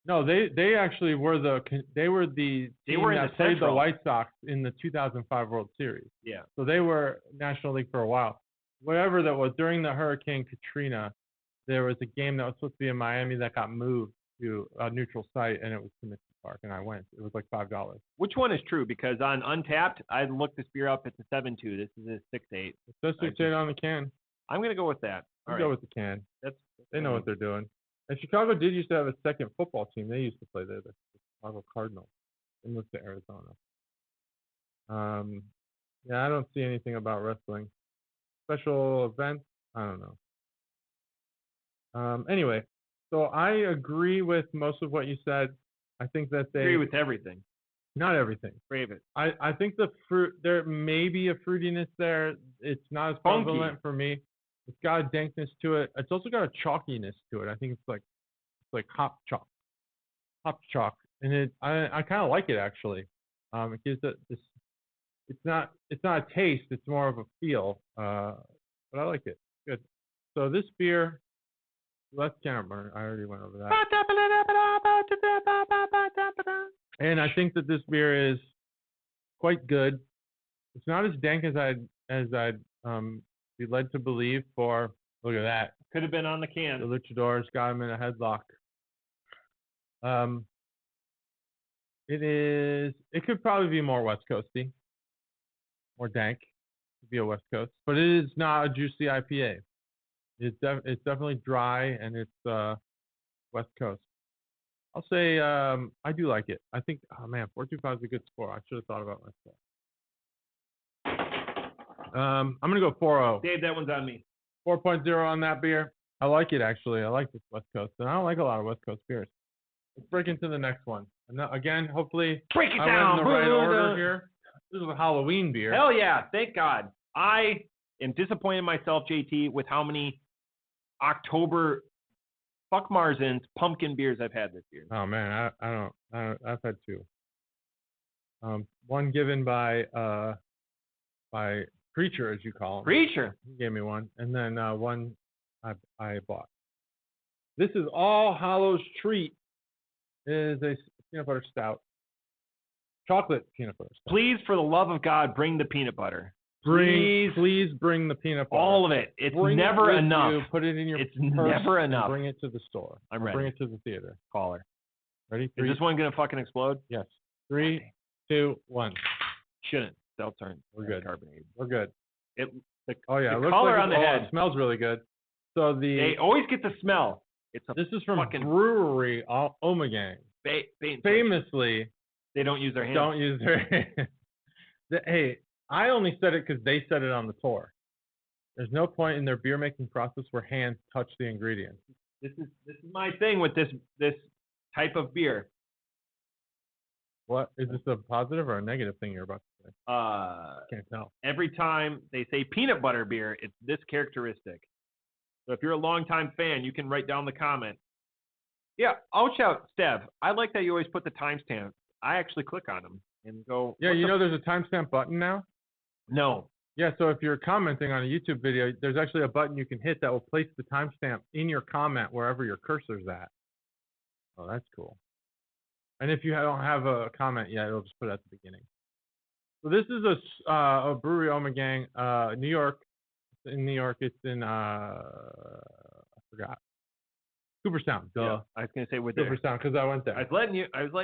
No, they actually were the team that played the White Sox in the 2005 World Series. Yeah. So they were National League for a while. Whatever that was, during the Hurricane Katrina, there was a game that was supposed to be in Miami that got moved to a neutral site, and it was Comiski Park, and I went. It was like $5. Which one is true? Because on Untapped, I looked this beer up. It's a 7.2. This is a 6.8. It says 6.8 on the can. I'm gonna go with that. I'll go with the can. They know what they're doing. And Chicago did used to have a second football team. They used to play there, the Chicago Cardinals. They moved to Arizona. Yeah, I don't see anything about wrestling. Special events, I don't know. Anyway, so I agree with most of what you said. I think that they agree with everything. Not everything. Brave it. I think the fruit, there may be a fruitiness there. It's not as prevalent for me. It's got a dankness to it. It's also got a chalkiness to it. I think it's like hop chalk, and I kind of like it actually. It gives it this. It's not a taste. It's more of a feel. But I like it. Good. So this beer, less can burn. I already went over that. And I think that this beer is quite good. It's not as dank as I'd be led to believe. Look at that. Could have been on the can. The luchadors got him in a headlock. It could probably be more West Coasty, more dank. Could be a West Coast, but it is not a juicy IPA. It's definitely dry, and it's West Coast. I'll say I do like it. I think, 4.25 is a good score. I should have thought about myself. I'm gonna go 4.0. Dave, that one's on me. 4.0 on that beer. I like it actually. I like this West Coast, and I don't like a lot of West Coast beers. Let's break into the next one. And again, hopefully, break it I down. went in the right order here. This is a Halloween beer. Hell yeah! Thank God. I am disappointed in myself, JT, with how many October fuck Marzens pumpkin beers I've had this year. Oh man, I don't. I've had 2. One given by Preacher, as you call him. Preacher. He gave me one, and then one I bought. This is All Hallows Treat. It is a peanut butter stout. Chocolate peanut butter stout. Please, for the love of God, bring the peanut butter. Please bring the peanut butter. All of it. It's never enough. Put it in your It's purse never enough. Bring it to the store. I'm ready. Bring it to the theater. Caller. Ready? Is this one going to fucking explode? Yes. 3, 2, 1. Shouldn't. Stouts aren't We're good. carbonated. We're good. The the color on the head. It smells really good. So they always get the smell. This is from Brewery, Ommegang. Famously, they don't use their hands. Don't use their hands. Hey, I only said it because they said it on the tour. There's no point in their beer making process where hands touch the ingredients. This is my thing with this type of beer. What is this, a positive or a negative thing you're about to say? Can't tell. Every time they say peanut butter beer, it's this characteristic. So if you're a longtime fan, you can write down the comment. Yeah, I'll shout, Stev. I like that you always put the timestamp. I actually click on them, and go. Yeah, there's a timestamp button now. No. Yeah, so if you're commenting on a YouTube video, there's actually a button you can hit that will place the timestamp in your comment wherever your cursor's at. Oh, that's cool. And if you don't have a comment yet, it'll just put it at the beginning. So this is a brewery, Ommegang, New York. In New York, it's in I forgot. Cooperstown. Duh. Yeah, I was gonna say Cooperstown because I went there. I was letting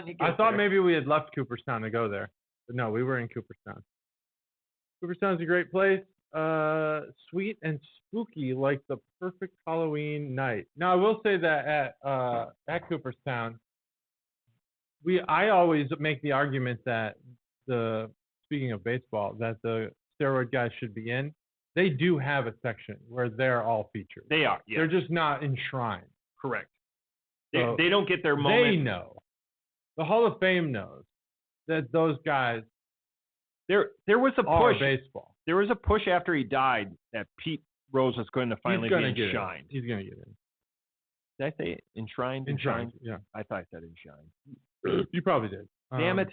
you get I thought maybe we had left Cooperstown to go there, but no, we were in Cooperstown. Cooperstown's a great place. Sweet and spooky, like the perfect Halloween night. Now I will say that at Cooperstown, I always make the argument that speaking of baseball, that the steroid guys should be in. They do have a section where they're all featured. They are. Yeah. They're just not enshrined. Correct. So they don't get their moment. They know. The Hall of Fame knows that those guys. There was a push. Baseball. There was a push after he died that Pete Rose was going to finally be enshrined. He's going to get in. Did I say enshrined? Enshrined. Yeah. I thought I said enshrined. You probably did. Damn it.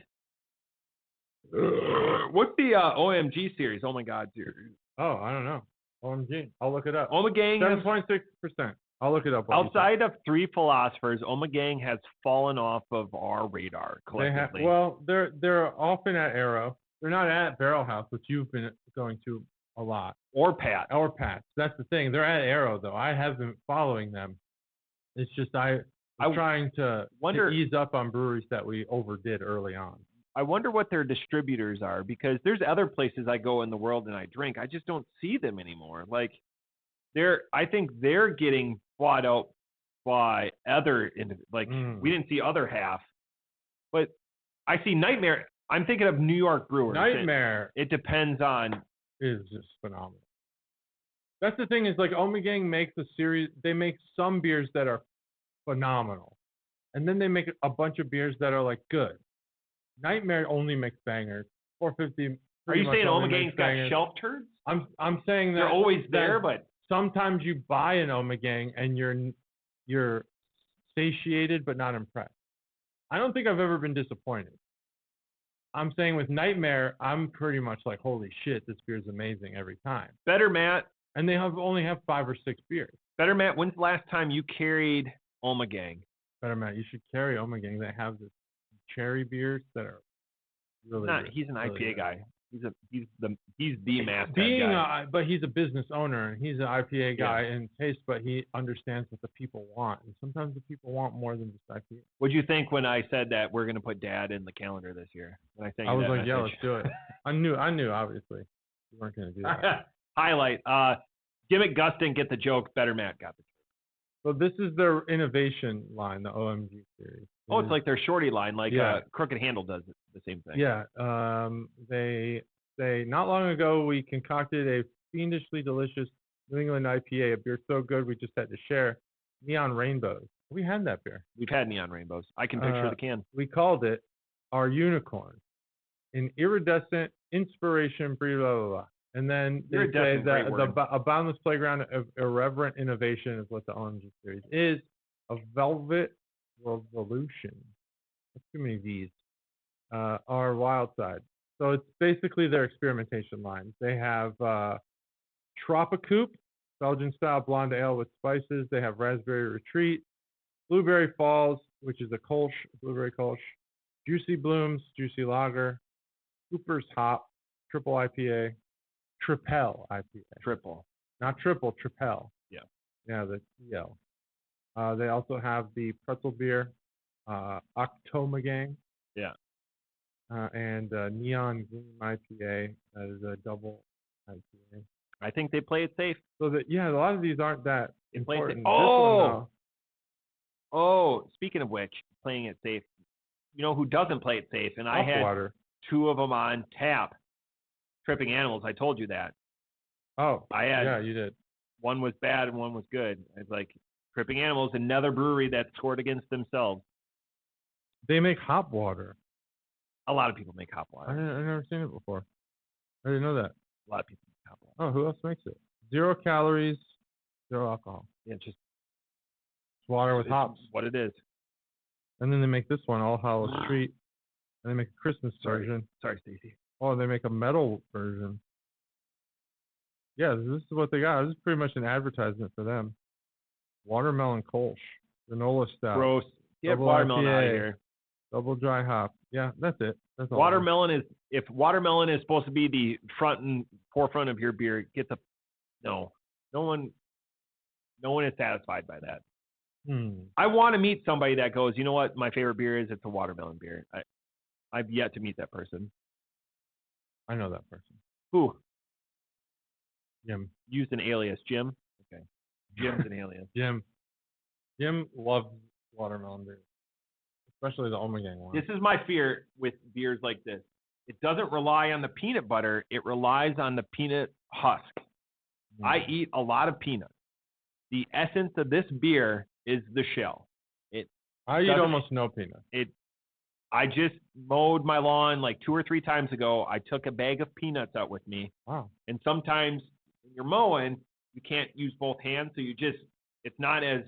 What's the OMG series? Oh my God, series. Oh, I don't know. OMG. I'll look it up. Ommegang 7.6%. I'll look it up. Outside of three philosophers, Ommegang has fallen off of our radar collectively. They're often at Arrow. They're not at Barrel House, which you've been going to a lot. Or Pat. That's the thing. They're at Arrow, though. I have been following them. It's just I'm trying to ease up on breweries that we overdid early on. I wonder what their distributors are, because there's other places I go in the world and I drink. I just don't see them anymore. Like, I think they're getting bought out by other, we didn't see Other Half, but I see Nightmare. I'm thinking of New York brewers. Nightmare. It depends on. Is just phenomenal. That's the thing is, like, Ommegang makes a series. They make some beers that are phenomenal, and then they make a bunch of beers that are like good. Nightmare only makes bangers. 450. Are you saying Ommegang's got shelf turds? I'm saying that they're always there, but sometimes you buy an Ommegang and you're satiated but not impressed. I don't think I've ever been disappointed. I'm saying with Nightmare, I'm pretty much like, holy shit, this beer is amazing every time. Better Matt. And they only have 5 or 6 beers. Better Matt, when's the last time you carried Ommegang? Better Matt, you should carry Ommegang. They have this cherry beers that are really good. He's an IPA really guy. He's the master guy. But he's a business owner and he's an IPA guy in taste, but he understands what the people want. And sometimes the people want more than just IPA. What'd you think when I said that we're going to put Dad in the calendar this year? When I was like, yeah, let's do it. I knew obviously you weren't going to do that. Highlight. Gimmick Gus didn't get the joke. Better Matt got the joke. So this is their innovation line, the OMG series. Oh, it's like their shorty line, like Crooked Handle does the same thing. Yeah. They say, not long ago, we concocted a fiendishly delicious New England IPA, a beer so good we just had to share. Neon Rainbows. We had that beer. We've had Neon Rainbows. I can picture the can. We called it our unicorn. An iridescent inspiration, blah, blah, blah. And then they say that a boundless playground of irreverent innovation is what the OMG series is. A velvet revolution. That's too many V's. Our wild side. So it's basically their experimentation line. They have Tropicoop, Belgian style blonde ale with spices. They have Raspberry Retreat, Blueberry Falls, which is a Kolsch, blueberry Kolsch, Juicy Blooms, Juicy Lager, Cooper's Hop, Triple IPA, Tripel IPA. Triple. Not triple, Tripel. Yeah. Yeah, the EL. They also have the pretzel beer, Octomegang. Yeah. And Neon Green IPA. That is a double IPA. I think they play it safe. So that a lot of these aren't that important. Oh, speaking of which, playing it safe. You know who doesn't play it safe? And I had two of them on tap. Tripping Animals. I told you that. Oh, yeah, you did. One was bad and one was good. It's like Tripping Animals, another brewery that scored against themselves. They make hop water. A lot of people make hop water. I've never seen it before. I didn't know that. A lot of people make hop water. Oh, who else makes it? 0 calories, 0 alcohol. Yeah, just water with hops. What it is. And then they make this one, All Hallows Treat. And they make a Christmas version. Sorry, Stacy. Oh, they make a metal version. Yeah, this is what they got. This is pretty much an advertisement for them. Watermelon Kolsch, granola stout. Gross. Get watermelon out of here. Double dry hop. Yeah, that's it. That's all. Watermelon is, if watermelon is supposed to be the front and forefront of your beer, no one is satisfied by that. I want to meet somebody that goes, you know what, my favorite beer is, it's a watermelon beer. I've yet to meet that person. I know that person. Who? Jim. Used an alias. Jim? Okay. Jim's an alias. Jim loves watermelon beer, especially the Ommegang one. This is my fear with beers like this. It doesn't rely on the peanut butter. It relies on the peanut husk. I eat a lot of peanuts. The essence of this beer is the shell. I eat almost no peanuts. I just mowed my lawn like 2 or 3 times ago. I took a bag of peanuts out with me. Wow. And sometimes when you're mowing, you can't use both hands, so it's not as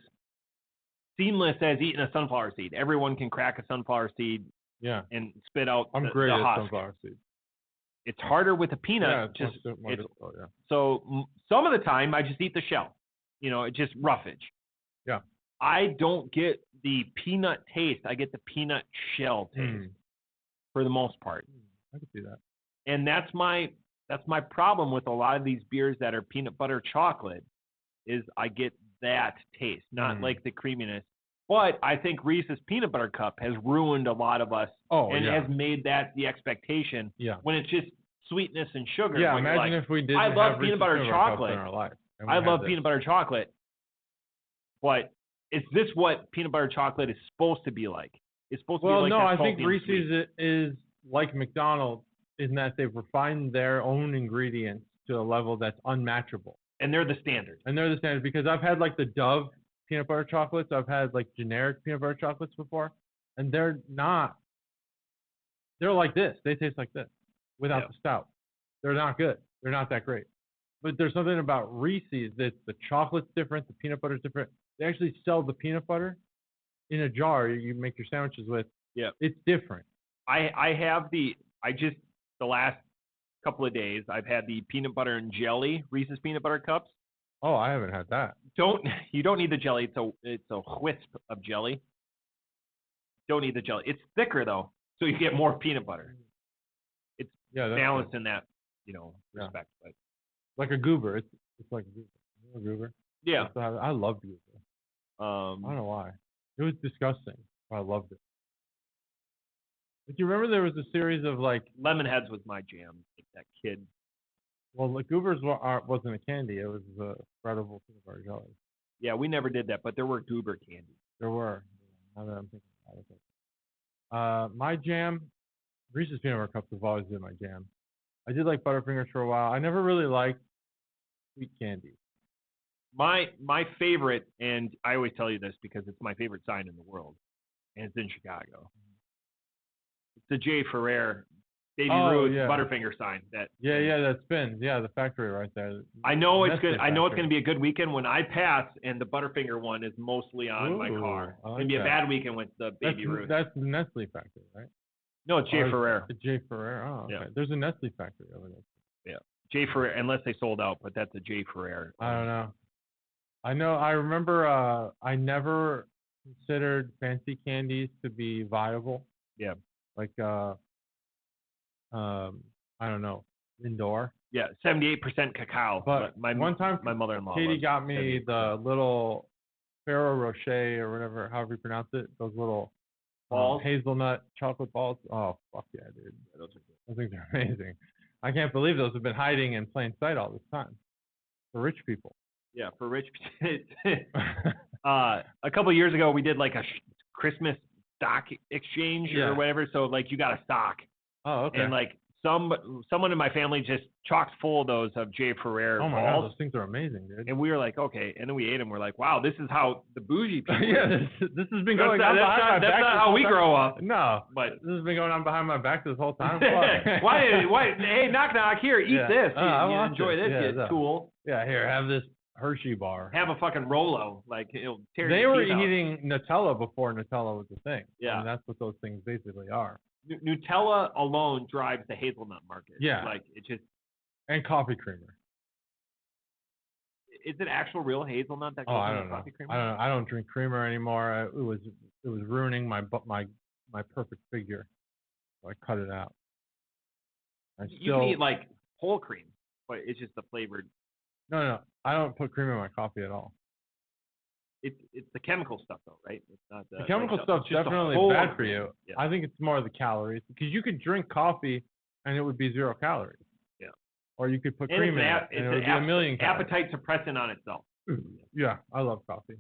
seamless as eating a sunflower seed. Everyone can crack a sunflower seed and spit out the husk. I'm great at sunflower seed. It's harder with a peanut. So some of the time, I just eat the shell. It's just roughage. Yeah. I don't get the peanut taste. I get the peanut shell taste for the most part. I can see that. And that's my problem with a lot of these beers that are peanut butter chocolate is I get that taste, not like the creaminess. But I think Reese's Peanut Butter Cup has ruined a lot of us has made that the expectation when it's just sweetness and sugar. Yeah, imagine if we didn't have peanut butter chocolate in our life. I love peanut butter chocolate, but is this what peanut butter chocolate is supposed to be like? It's supposed to be like that. Well, no, I think Reese's is like McDonald's in that they've refined their own ingredients to a level that's unmatchable. And they're the standard. Because I've had like the Dove peanut butter chocolates. I've had like generic peanut butter chocolates before, and they're like this. They taste like this without the stout. They're not good. They're not that great. But there's something about Reese's that the chocolate's different, the peanut butter's different. They actually sell the peanut butter in a jar you make your sandwiches with. Yeah. It's different. The last couple of days, I've had the peanut butter and jelly Reese's Peanut Butter Cups. Oh, I haven't had that. You don't need the jelly. It's a wisp of jelly. Don't need the jelly. It's thicker though, so you get more peanut butter. It's balanced in that, respect. But like a goober. It's like a goober. You know a goober? Yeah. I love goober. I don't know why. It was disgusting, but I loved it. But you remember there was a series of like Lemonheads was my jam. Like that kid. Well, the goobers wasn't a candy. It was a spreadable peanut butter jelly. Yeah, we never did that, but there were goober candies. There were. Now that I'm thinking about it. My jam, Reese's Peanut Butter Cups have always been my jam. I did like Butterfingers for a while. I never really liked sweet candies. My favorite, and I always tell you this because it's my favorite sign in the world, and it's in Chicago. It's the J. Ferrer Baby Ruth Butterfinger sign. That the factory right there. I know it's good. I know it's going to be a good weekend when I pass, and the Butterfinger one is mostly on my car. It's going to be a bad weekend with the Baby Ruth. That's the Nestle factory, right? No, it's J. Ferrer. J. Ferrer. Oh, okay. Yeah. There's a Nestle factory over there. Yeah, J. Ferrer, unless they sold out, but that's a J. Ferrer. I don't know. I remember I never considered fancy candies to be viable. Yeah. Like I don't know, Lindor. Yeah, 78% cacao. But one time, my mother-in-law, Katie got me the little Ferrero Rocher or whatever, however you pronounce it. Those little balls, hazelnut chocolate balls. Oh fuck yeah, dude! Yeah, those things are amazing. I can't believe those have been hiding in plain sight all this time for rich people. Yeah, for rich people. A couple of years ago, we did like a Christmas stock exchange or whatever. So like you got a stock. Oh, okay. And like someone in my family just chocked full of those of J. Ferrer balls. Oh my God, those things are amazing, dude. And we were like, okay. And then we ate them. We're like, wow, this is how the bougie people. This has been going on behind my back. That's not how we grow up. No, but this has been going on behind my back this whole time. Why? Hey, knock knock. Here, eat this. You enjoy this, you tool. Yeah, here, have this Hershey bar. Have a fucking Rolo. Like it'll tear. They were eating Nutella before Nutella was a thing. Yeah, and that's what those things basically are. Nutella alone drives the hazelnut market. Yeah. Like it just. And coffee creamer. Is it actual real hazelnut that goes in the coffee creamer? I don't drink creamer anymore. It was ruining my perfect figure. So I cut it out. You can eat like whole cream, but it's just the flavored. No, I don't put cream in my coffee at all. It's the chemical stuff though, right? It's not the chemical stuff's definitely bad for you. Yeah. I think it's more the calories because you could drink coffee and it would be 0 calories. Yeah. Or you could put cream in it and it would be a million calories. Appetite suppressant on itself. Yeah, I love coffee.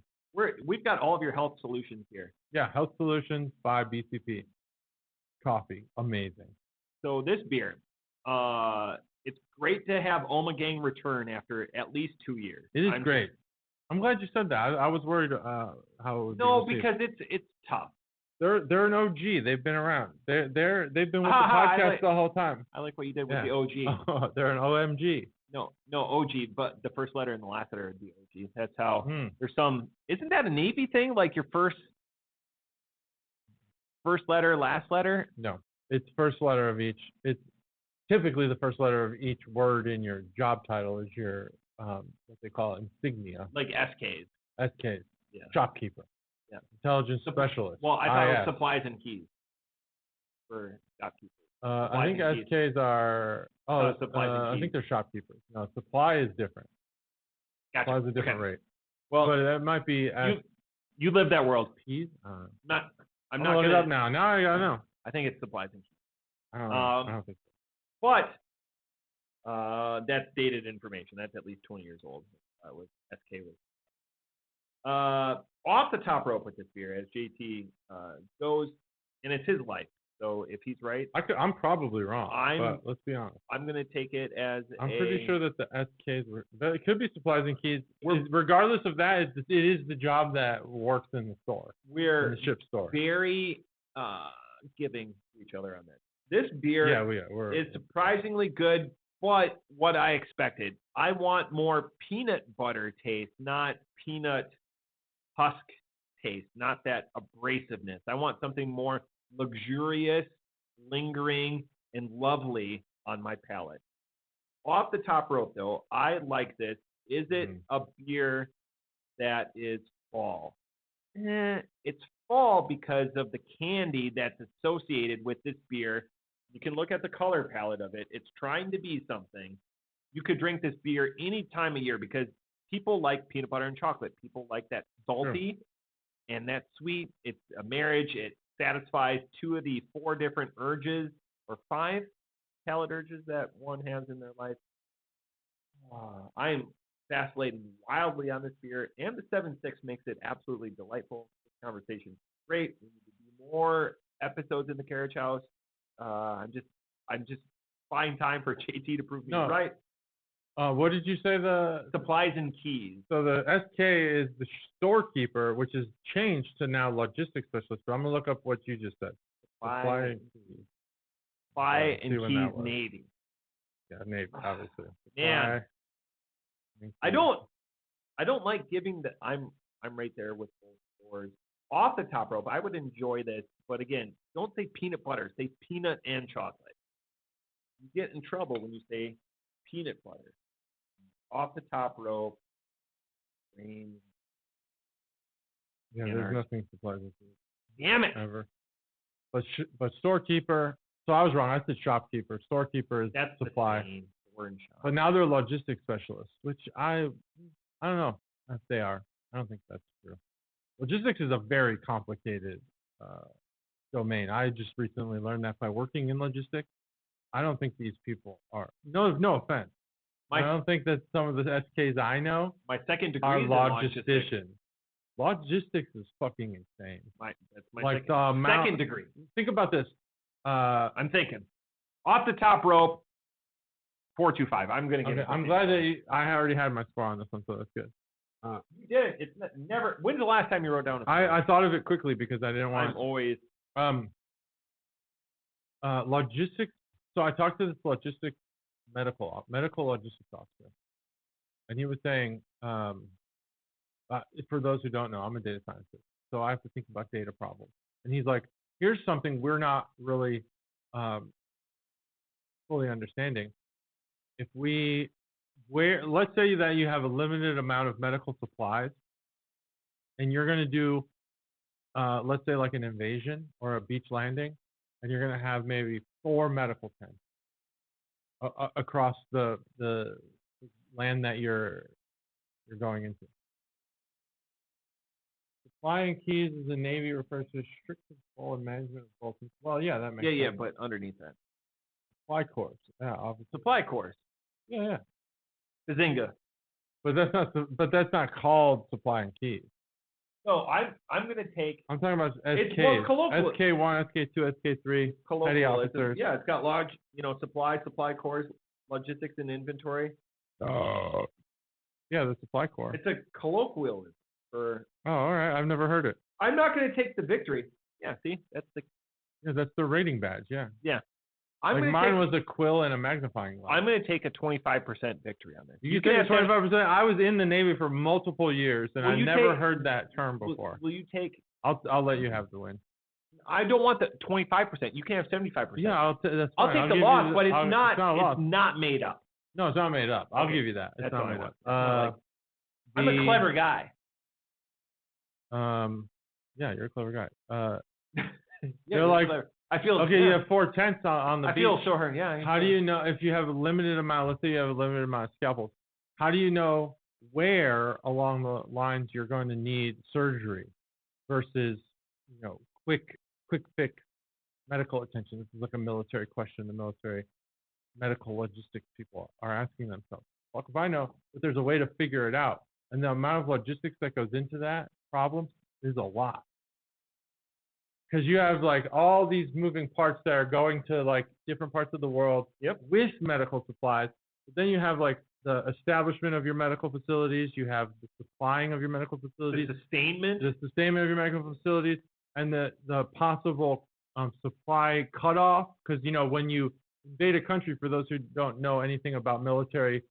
We've got all of your health solutions here. Yeah, Health Solutions by BCP. Coffee, amazing. So this beer, it's great to have Ommegang return after at least 2 years. It is great. I'm glad you said that. I was worried how it would be. No, because it's tough. They're an OG. They've been around. They've been with the podcast the whole time. I like what you did with the OG. They're an OMG. No, OG, but the first letter and the last letter would be OG. That's how. There's some. Isn't that a Navy thing? Like your first letter, last letter? No, it's first letter of each. It's typically the first letter of each word in your job title is your what they call insignia. Like SKs. SKs. Yeah. Shopkeeper. Yeah. Intelligence specialist. Well, I thought it was supplies and keys for shopkeepers. I think SKs are. Supplies and keys. I think they're shopkeepers. No, supply is different. Gotcha. Supply is a different rate. Well, but that might be. You live that world. Keys. I'm not gonna look it up now. Now I gotta know. I think it's supplies and keys. I don't think so. But that's dated information. That's at least 20 years old. With SK was. Off the top rope with this beer, as JT goes, and it's his life. So if he's right, I'm probably wrong. But let's be honest. I'm gonna take it as. I'm pretty sure that the SKs were. It could be supplies and keys. Regardless of that, it is the job that works in the store. We're in the ship store. Very giving to each other on this. This beer is surprisingly good, but what I expected. I want more peanut butter taste, not peanut husk taste, not that abrasiveness. I want something more luxurious, lingering, and lovely on my palate. Off the top rope, though, I like this. Is it a beer that is fall? It's fall because of the candy that's associated with this beer. You can look at the color palette of it. It's trying to be something. You could drink this beer any time of year because people like peanut butter and chocolate. People like that salty and that sweet. It's a marriage. It satisfies 2 of the 4 different urges or 5 palate urges that one has in their life. I am vacillating wildly on this beer, and the 7.6 makes it absolutely delightful. This conversation is great. We need to do more episodes in the Carriage House. I'm just buying time for JT to prove me right. What did you say? The supplies and keys. So the SK is the storekeeper, which is changed to now logistics specialist. But I'm gonna look up what you just said. Supply and keys. Supply and keys, Navy. Yeah, Navy, obviously. Yeah. I don't like giving the. I'm right there with both stores. Off the top rope, I would enjoy this, but again, don't say peanut butter. Say peanut and chocolate. You get in trouble when you say peanut butter. Off the top rope. Green. Yeah, there's nothing surprising. Damn it. Ever. But storekeeper. So I was wrong. I said shopkeeper. Storekeeper is supply. But now they're logistics specialists, which I don't know if they are. I don't think that's true. Logistics is a very complicated domain. I just recently learned that by working in logistics. I don't think these people are. No offense. I don't think that some of the SKs I know my second degree are logisticians. Logistics is fucking insane. That's my second degree. Think about this. I'm thinking. Off the top rope, 4.25. I'm going to get it. I'm glad that I already had my score on this one, so that's good. You did. It's never. When's the last time you wrote down a score? I thought of it quickly because I didn't want. I'm always. Logistics. So I talked to this logistics medical logistics officer, and he was saying, for those who don't know, I'm a data scientist, so I have to think about data problems. And he's like, here's something we're not really fully understanding, let's say that you have a limited amount of medical supplies, and you're going to do, let's say like an invasion or a beach landing, and you're going to have maybe 4 medical tents across the land that you're going into. Supplying keys as the Navy refers to strict control and management of bulletins. Well, yeah, that makes sense. Yeah, but underneath that. Supply course. Yeah, obviously. Supply course. Yeah. Bazinga. But that's not called supplying keys. So I'm gonna take. I'm talking about SKs. It's more colloquial. SK1, SK2, SK3. Petty officers. It's got large, supply course, logistics and inventory. Yeah, the supply core. It's a colloquialism for. Oh, all right. I've never heard it. I'm not gonna take the victory. Yeah, see, that's the. Yeah, that's the rating badge. Yeah. Yeah. Mine was a quill and a magnifying glass. I'm going to take a 25% victory on this. You can take 25%. I was in the Navy for multiple years, and I never heard that term before. Will you take? I'll let you have the win. I don't want the 25%. You can have 75%. Yeah, I'll take the loss, but it's not made up. No, it's not made up. I'll give you that. It's not made up. I'm a clever guy. Yeah, you're a clever guy. You're like. Clever. I feel okay. You have 4 tents on the beach. I feel sure. Yeah. How do you know if you have a limited amount? Let's say you have a limited amount of scalpels. How do you know where along the lines you're going to need surgery versus quick fix medical attention? This is like a military question. The military medical logistics people are asking themselves. Well, if I know that there's a way to figure it out, and the amount of logistics that goes into that problem is a lot. Because you have like all these moving parts that are going to like different parts of the world with medical supplies. But then you have like the establishment of your medical facilities. You have the supplying of your medical facilities. The sustainment of your medical facilities, and the possible supply cutoff. Because when you invade a country, for those who don't know anything about military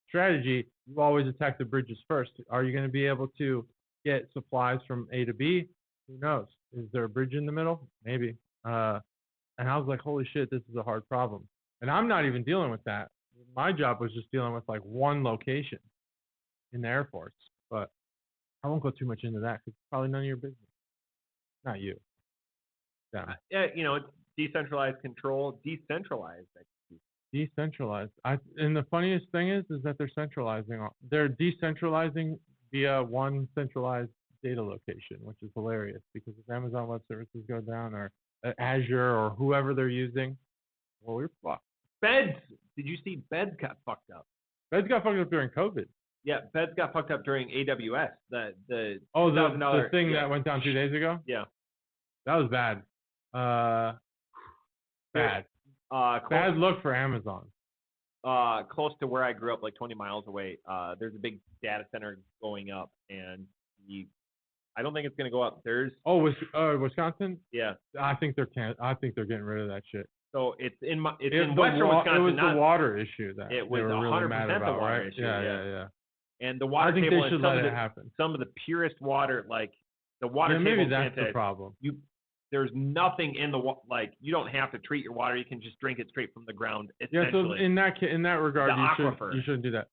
strategy, you always attack the bridges first. Are you going to be able to get supplies from A to B? Who knows? Is there a bridge in the middle? Maybe. And I was like, holy shit, this is a hard problem. And I'm not even dealing with that. My job was just dealing with like one location in the Air Force. But I won't go too much into that because it's probably none of your business. Not you. Yeah. Yeah, it's decentralized control, decentralized. Decentralized. And the funniest thing is that they're centralizing. They're decentralizing via one centralized data location, which is hilarious because if Amazon Web Services go down or Azure or whoever they're using, well, we're fucked. Beds. Did you see Beds got fucked up? Beds got fucked up during COVID. Yeah, Beds got fucked up during AWS. The thing that went down 2 days ago? Yeah. That was bad. Bad. Bad look for Amazon. Close to where I grew up, like 20 miles away, there's a big data center going up, and I don't think it's gonna go up. Wisconsin? Yeah. I think they're getting rid of that shit. So it's in western Wisconsin. It was the water issue that it was they were really mad about, the water right? issue. Yeah. And the water table. I think they should let it happen. Some of the purest water, like the water table. Maybe that's the problem. There's nothing in the you don't have to treat your water. You can just drink it straight from the ground. Yeah. So in that regard, you shouldn't do that.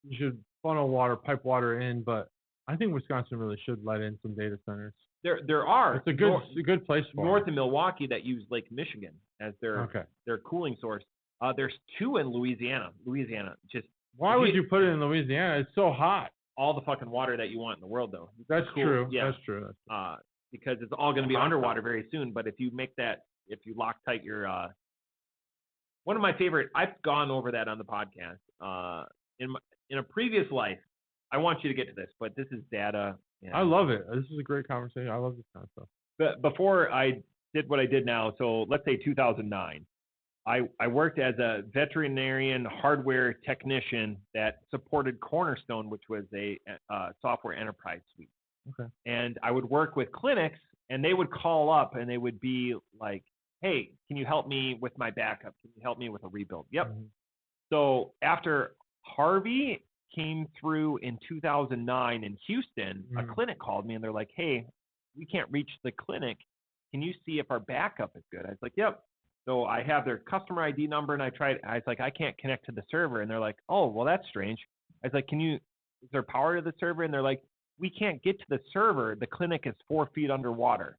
You should funnel pipe water in, but I think Wisconsin really should let in some data centers. There are. It's a good place for north of Milwaukee that use Lake Michigan as their cooling source. There's 2 in Louisiana. Why would you put it in Louisiana? It's so hot. All the fucking water that you want in the world, though. That's true. Yeah. That's true. Because it's all going to be underwater very soon. But if you lock tight your one of my favorite, I've gone over that on the podcast. In a previous life, I want you to get to this, but this is data. I love it. This is a great conversation. I love this kind of stuff. But before I did what I did now, so let's say 2009, I worked as a veterinarian hardware technician that supported Cornerstone, which was a software enterprise suite. Okay. And I would work with clinics, and they would call up, and they would be like, hey, can you help me with my backup? Can you help me with a rebuild? Yep. Mm-hmm. So after Harvey came through in 2009 in Houston, a clinic called me, and they're like, hey, we can't reach the clinic. Can you see if our backup is good? I was like, yep. So I have their customer ID number, and I was like, I can't connect to the server, and they're like, oh, well, that's strange. I was like, is there power to the server? And they're like, we can't get to the server. The clinic is 4 feet underwater.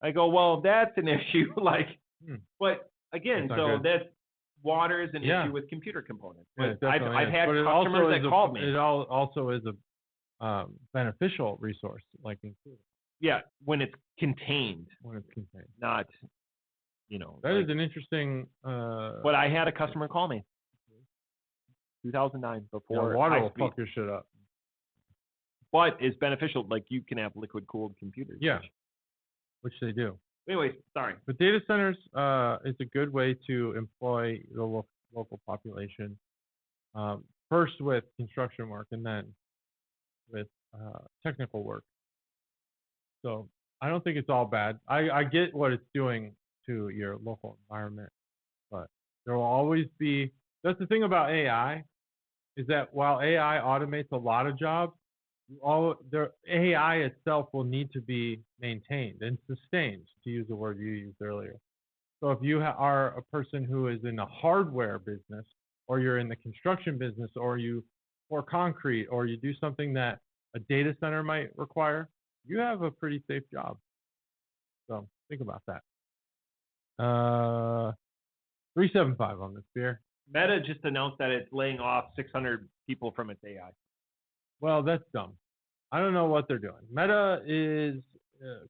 I go, well, that's an issue. But again, that water is an issue with computer components. But I've had customers that called me. It also is a beneficial resource, yeah, when it's contained. Not, That is an interesting. But I had a customer call me. 2009 before. Water will fuck your shit up. But it's beneficial. You can have liquid cooled computers. Yeah. Which they do. Anyways, sorry. But data centers is a good way to employ the local population. First with construction work, and then with technical work. So I don't think it's all bad. I get what it's doing to your local environment, but there will always be. That's the thing about AI, is that while AI automates a lot of jobs, the AI itself will need to be maintained and sustained, to use the word you used earlier. So if you are a person who is in the hardware business, or you're in the construction business, or you pour concrete, or you do something that a data center might require, you have a pretty safe job. So think about that. 375 on this beer. Meta just announced that it's laying off 600 people from its AI. Well, that's dumb. I don't know what they're doing. Meta is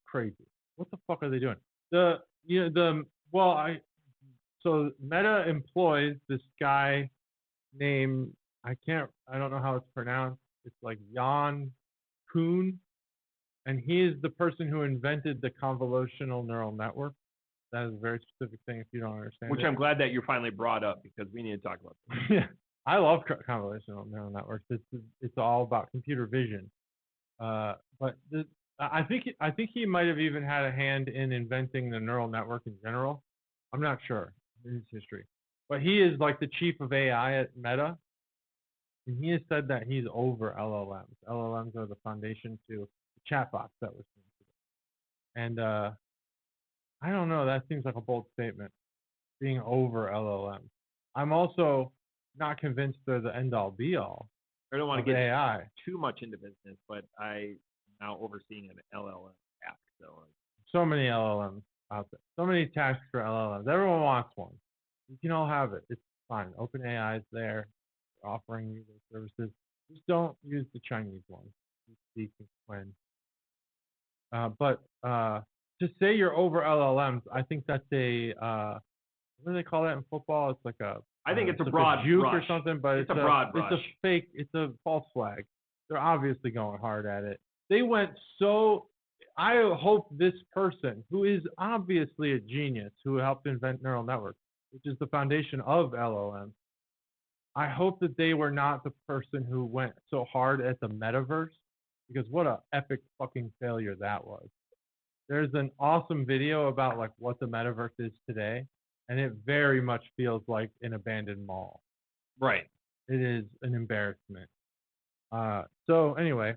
crazy. What the fuck are they doing? So Meta employs this guy named, I don't know how it's pronounced. It's like Jan Kuhn, and he is the person who invented the convolutional neural network. That is a very specific thing if you don't understand. Which I'm glad that you finally brought up, because we need to talk about this. Yeah, I love convolutional neural networks. It's all about computer vision. But I think he might have even had a hand in inventing the neural network in general. I'm not sure in his history, but he is like the chief of AI at Meta, and he has said that he's over LLMs. LLMs are the foundation to the chatbots that we're seeing today. And I don't know. That seems like a bold statement, being over LLMs. I'm also not convinced they're the end-all, be-all. I don't want to get AI too much into business, but I'm now overseeing an LLM app. So many LLMs out there. So many tasks for LLMs. Everyone wants one. You can all have it. It's fine. OpenAI is there, offering you those services. Just don't use the Chinese ones. Speak when. But to say you're over LLMs, I think that's a what do they call that in football? It's like a I think it's a broad juke brush. or something, but it's a broad brush. It's a fake. It's a false flag. They're obviously going hard at it. They went so. I hope this person, who is obviously a genius, who helped invent neural networks, which is the foundation of LLM, I hope that they were not the person who went so hard at the metaverse, because what a epic fucking failure that was. There's an awesome video about like what the metaverse is today, and it very much feels like an abandoned mall. Right. It is an embarrassment. So anyway,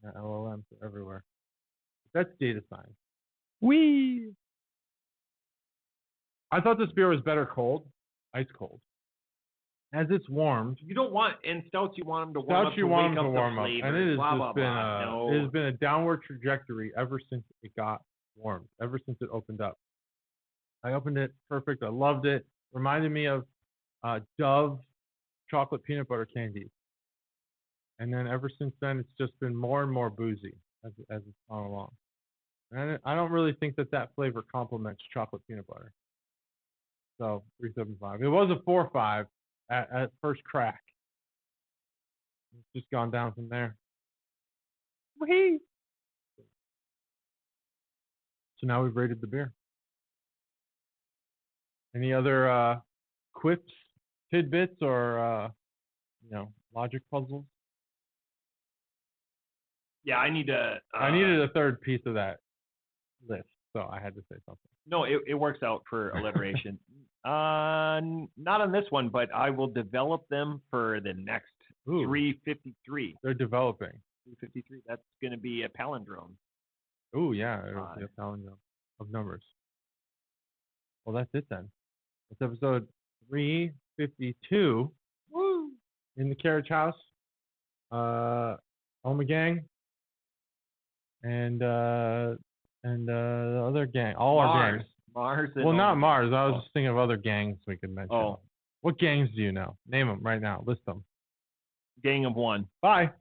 LLMs are everywhere. That's data science. I thought this beer was better cold, ice cold. As it's warmed. You don't want, in stouts, you want them to warm up to wake up the flavor. And it has been a downward trajectory ever since it got warmed, ever since it opened up. I opened it perfect. I loved it. Reminded me of Dove chocolate peanut butter candies. And then ever since then, it's just been more and more boozy as it's gone along. And I don't really think that flavor complements chocolate peanut butter. So 375. It was a 4.5 at first crack. It's just gone down from there. Whee! So now we've rated the beer. Any other quips, tidbits, or logic puzzles? Yeah, I need to. I needed a third piece of that list, so I had to say something. No, it works out for alliteration. Not on this one, but I will develop them for the next 353. They're developing. 353. That's going to be a palindrome. Oh yeah, it'll be a palindrome. of numbers. Well, that's it then. It's episode 352. Woo! In the Carriage House. Ommegang. And the other gang. All Marz. our gangs. Marz. Well, not Marz. I was just thinking of other gangs we could mention. Oh. What gangs do you know? Name them right now. List them. Gang of one. Bye.